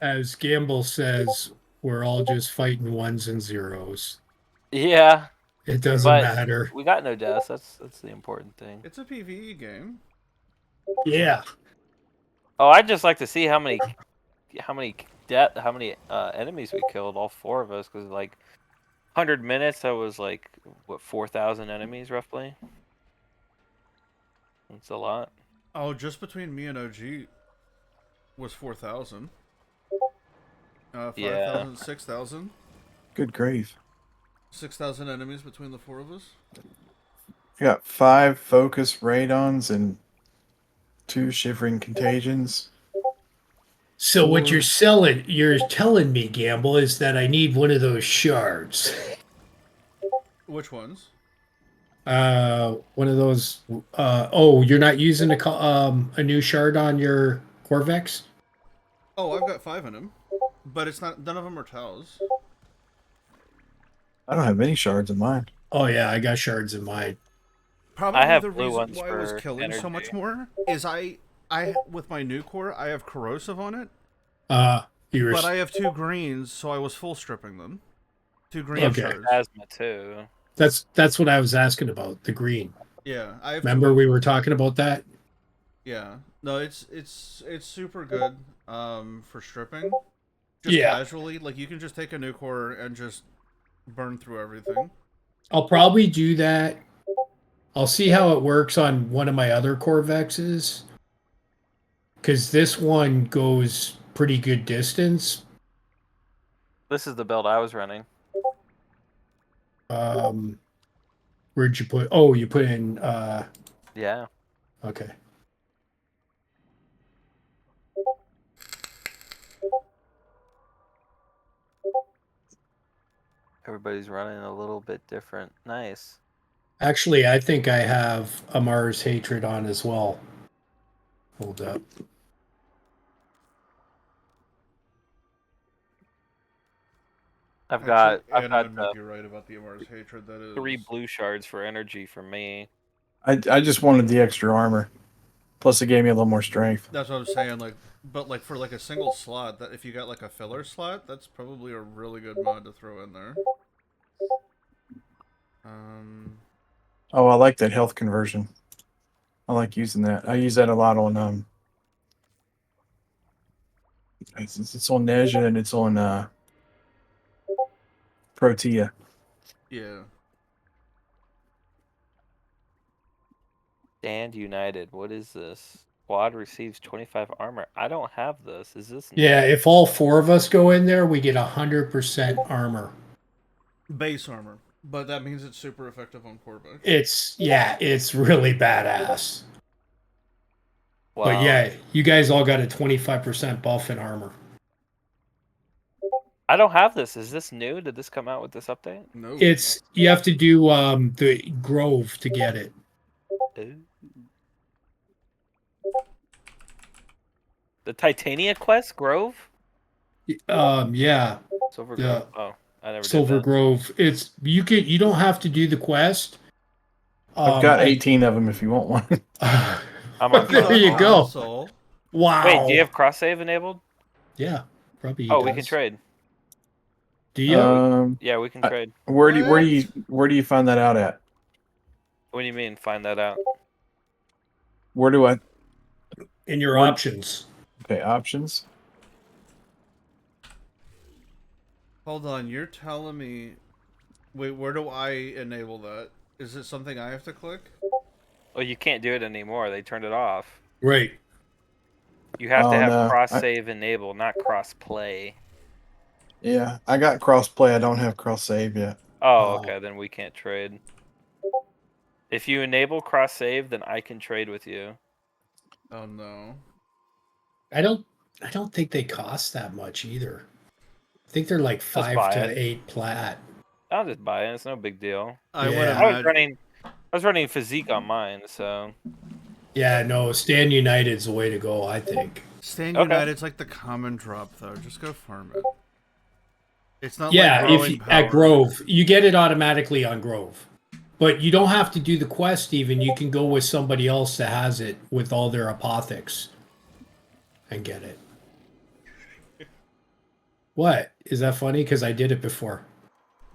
As Gamble says, we're all just fighting ones and zeros. yeah. It doesn't But matter. we got no deaths. That's the important thing. It's a PvE game. Yeah. Oh, I'd just like to see how many enemies we killed, all 4 of us, because like 100 minutes, that was like what 4,000 enemies roughly. That's a lot. Oh, just between me and OG was 4,000. 5,000, Yeah. 6,000. Good grief. 6,000 enemies between the 4 of us. I got 5 focus radons and 2 shivering contagions. So what you're telling me, Gamble, is that I need one of those shards. Which ones? One of those. Oh, you're not using a new shard on your Corvex? Oh, I've got 5 in them, but it's not. None of them are Taos. I don't have any shards in mine. Oh yeah, I got shards in mine. Probably I have the blue reason ones why I was for killing so much energy. more is I with my new core I have corrosive on it, You were but I have 2 greens, so I was full stripping them. 2 green Okay. shards. Asthma too. that's what I was asking about, the green. Yeah, I have. Remember 2 we were talking about that? Yeah, no, it's super good for stripping. Just Yeah. casually, like you can just take a new core and just burn through everything. I'll probably do that. I'll see how it works on one of my other Corvexes. Because this one goes pretty good distance. This is the build I was running. Where'd you put? Oh, you put in. Yeah. Okay. Everybody's running a little bit different. Nice. Actually, I think I have Amar's Hatred on as well. Hold up. Actually, I've Anna got would make you right about the Amar's Hatred. That is 3 blue shards for energy for me. I just wanted the extra armor. Plus, it gave me a little more strength. That's what I'm saying. Like, but like for like a single slot, that if you got like a filler slot, that's probably a really good mod to throw in there. Oh, I like that health conversion. I like using that. I use that a lot on it's on Nezha and it's on Protea. Yeah. Stand United. What is this? Squad receives 25 armor. I don't have this. Is this new? Yeah, if all 4 of us go in there, we get 100% armor. Base armor, but that means it's super effective on Corvix. It's really badass. Wow. But yeah, you guys all got a 25% buff in armor. I don't have this. Is this new? Did this come out with this update? No. It's you have to do the Grove to get it. Ooh. The Titania quest, Grove? Yeah, Silver the Grove. Oh, I never Silver did that. Grove. It's you don't have to do the quest. I've got 18 of them if you want one. I'm on There console. you go. Console. Wow. Wait, do you have cross save enabled? Yeah, probably. Oh, we can trade. Do you? Yeah, we can I- trade. where do you find that out at? What do you mean? Find that out. Where do I? In your Where- options. Okay, options. Hold on, you're telling me. Wait, where do I enable that? Is it something I have to click? Oh, you can't do it anymore. They turned it off. Right. You have to Oh, have no. cross save enabled, not cross play. Yeah, I got cross play. I don't have cross save yet. Oh, okay, then we can't trade. If you enable cross save, then I can trade with you. Oh no. I don't think they cost that much either. I think they're like 5 buy to it. 8 plat. I'll just buy it. It's no big deal. I would Yeah. imagine. I was running physique on mine, so Yeah, no, Stand United's the way to go, I think. Stand Okay. United's like the common drop, though. Just go farm it. It's not Yeah, like if growing you, power. at Grove, you get it automatically on Grove. But you don't have to do the quest even. You can go with somebody else that has it with all their apothecs and get it. What? Is that funny? Because I did it before.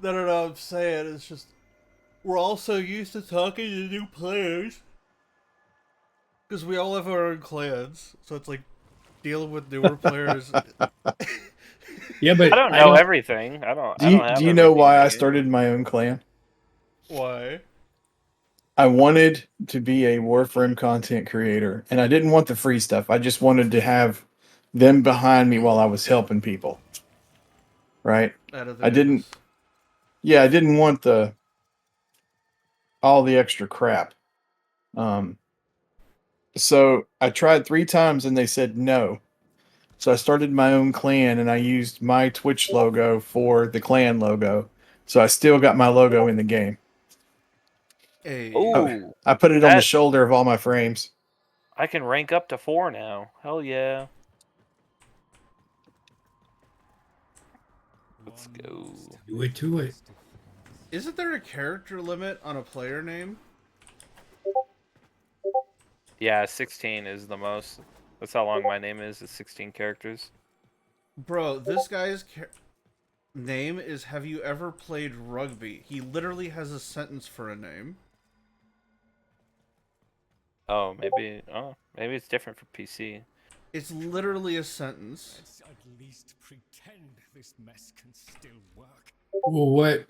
No, I'm saying it's just we're all so used to talking to new players because we all have our own clans, so it's like dealing with newer players. Yeah, but I don't know everything. I don't. Do you know why I started my own clan? Why? I wanted to be a Warframe content creator, and I didn't want the free stuff. I just wanted to have them behind me while I was helping people. Right? I didn't. Yeah, I didn't want all the extra crap. So I tried 3 times and they said no. So I started my own clan and I used my Twitch logo for the clan logo. So I still got my logo in the game. Hey. Ooh, I put it on the shoulder of all my frames. I can rank up to 4 now. Hell yeah. Let's go. do it to it. Isn't there a character limit on a player name? Yeah, 16 is the most. That's how long my name is. It's 16 characters. Bro, this guy's name is "Have you ever played rugby?" He literally has a sentence for a name. Oh, maybe. Oh, maybe it's different for PC. It's literally a sentence. Let's at least pretend this mess can still work. Well, what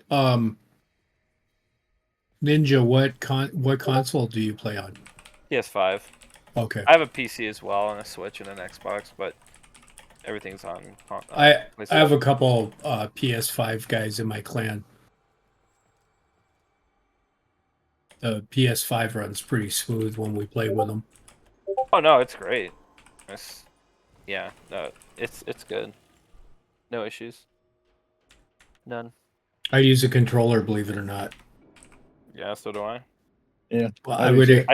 Ninja, what console do you play on? PS5. Okay. I have a PC as well and a Switch and an Xbox, but everything's on. I have a couple PS5 guys in my clan. the PS5 runs pretty smooth when we play with them. Oh no, it's great. It's, yeah, no, it's good. No issues. None. I use a controller, believe it or not. Yeah, so do I. Yeah, Well, I I do would. too.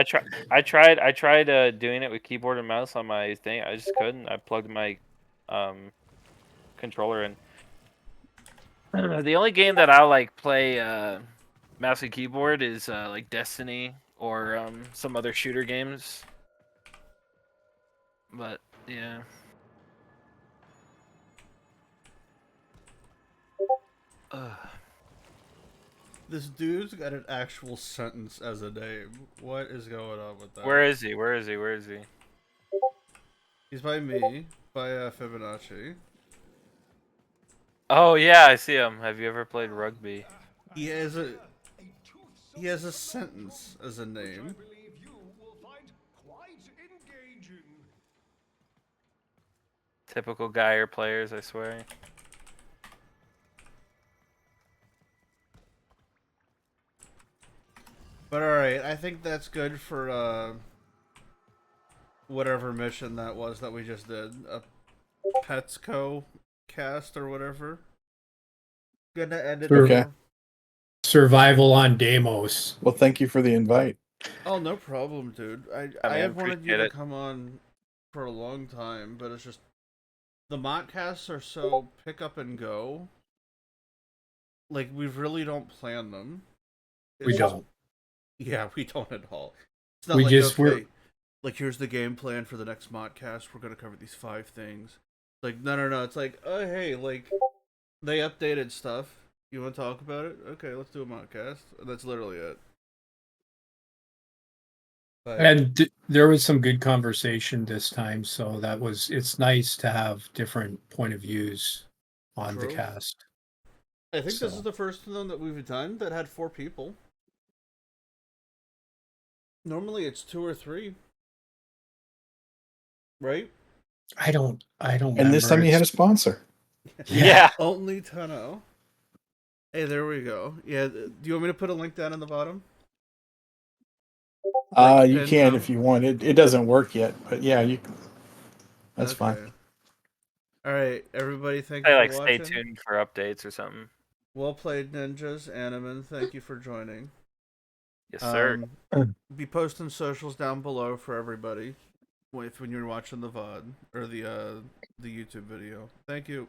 I tried doing it with keyboard and mouse on my thing. I just couldn't. I plugged my controller in. The only game that I like play mouse and keyboard is like Destiny or some other shooter games. But yeah. This dude's got an actual sentence as a name. What is going on with that? Where is he? Where is he? Where is he? He's by me, by Fibonacci. Oh yeah, I see him. Have you ever played rugby? He has a sentence as a name. Typical guy or players, I swear. But alright, I think that's good for whatever mission that was that we just did. A Petsco cast or whatever. Gonna end it Okay. there. Survival on Deimos. Well, thank you for the invite. Oh, no problem, dude. I mean, have wanted you appreciate to it. come on for a long time, but it's just the Motcasts are so pick up and go. Like, we really don't plan them. We It's just- don't. Yeah, we don't at all. It's not We like, just okay, like, here's the game plan for the next Motcast. We're going to cover these 5 things. Like, no. It's like, oh, hey, like, they updated stuff. You want to talk about it? Okay, let's do a Motcast. And that's literally it. But, And there was some good conversation this time, so it's nice to have different point of views on the True. cast. I think this So- is the first one that we've done that had 4 people. Normally it's 2 or 3. Right? I don't And this time remember. you had a sponsor. Yeah. Only Tano. Hey, there we go. Yeah, do you want me to put a link down in the bottom? You Pin can now? if you want. It doesn't work yet, but yeah, you. That's fine. Okay. Alright, everybody, thank Say you like for stay watching. tuned for updates or something. Well played, ninjas. Animan, thank you for joining. Yes, sir. Be posting socials down below for everybody when you're watching the VOD or the YouTube video. Thank you.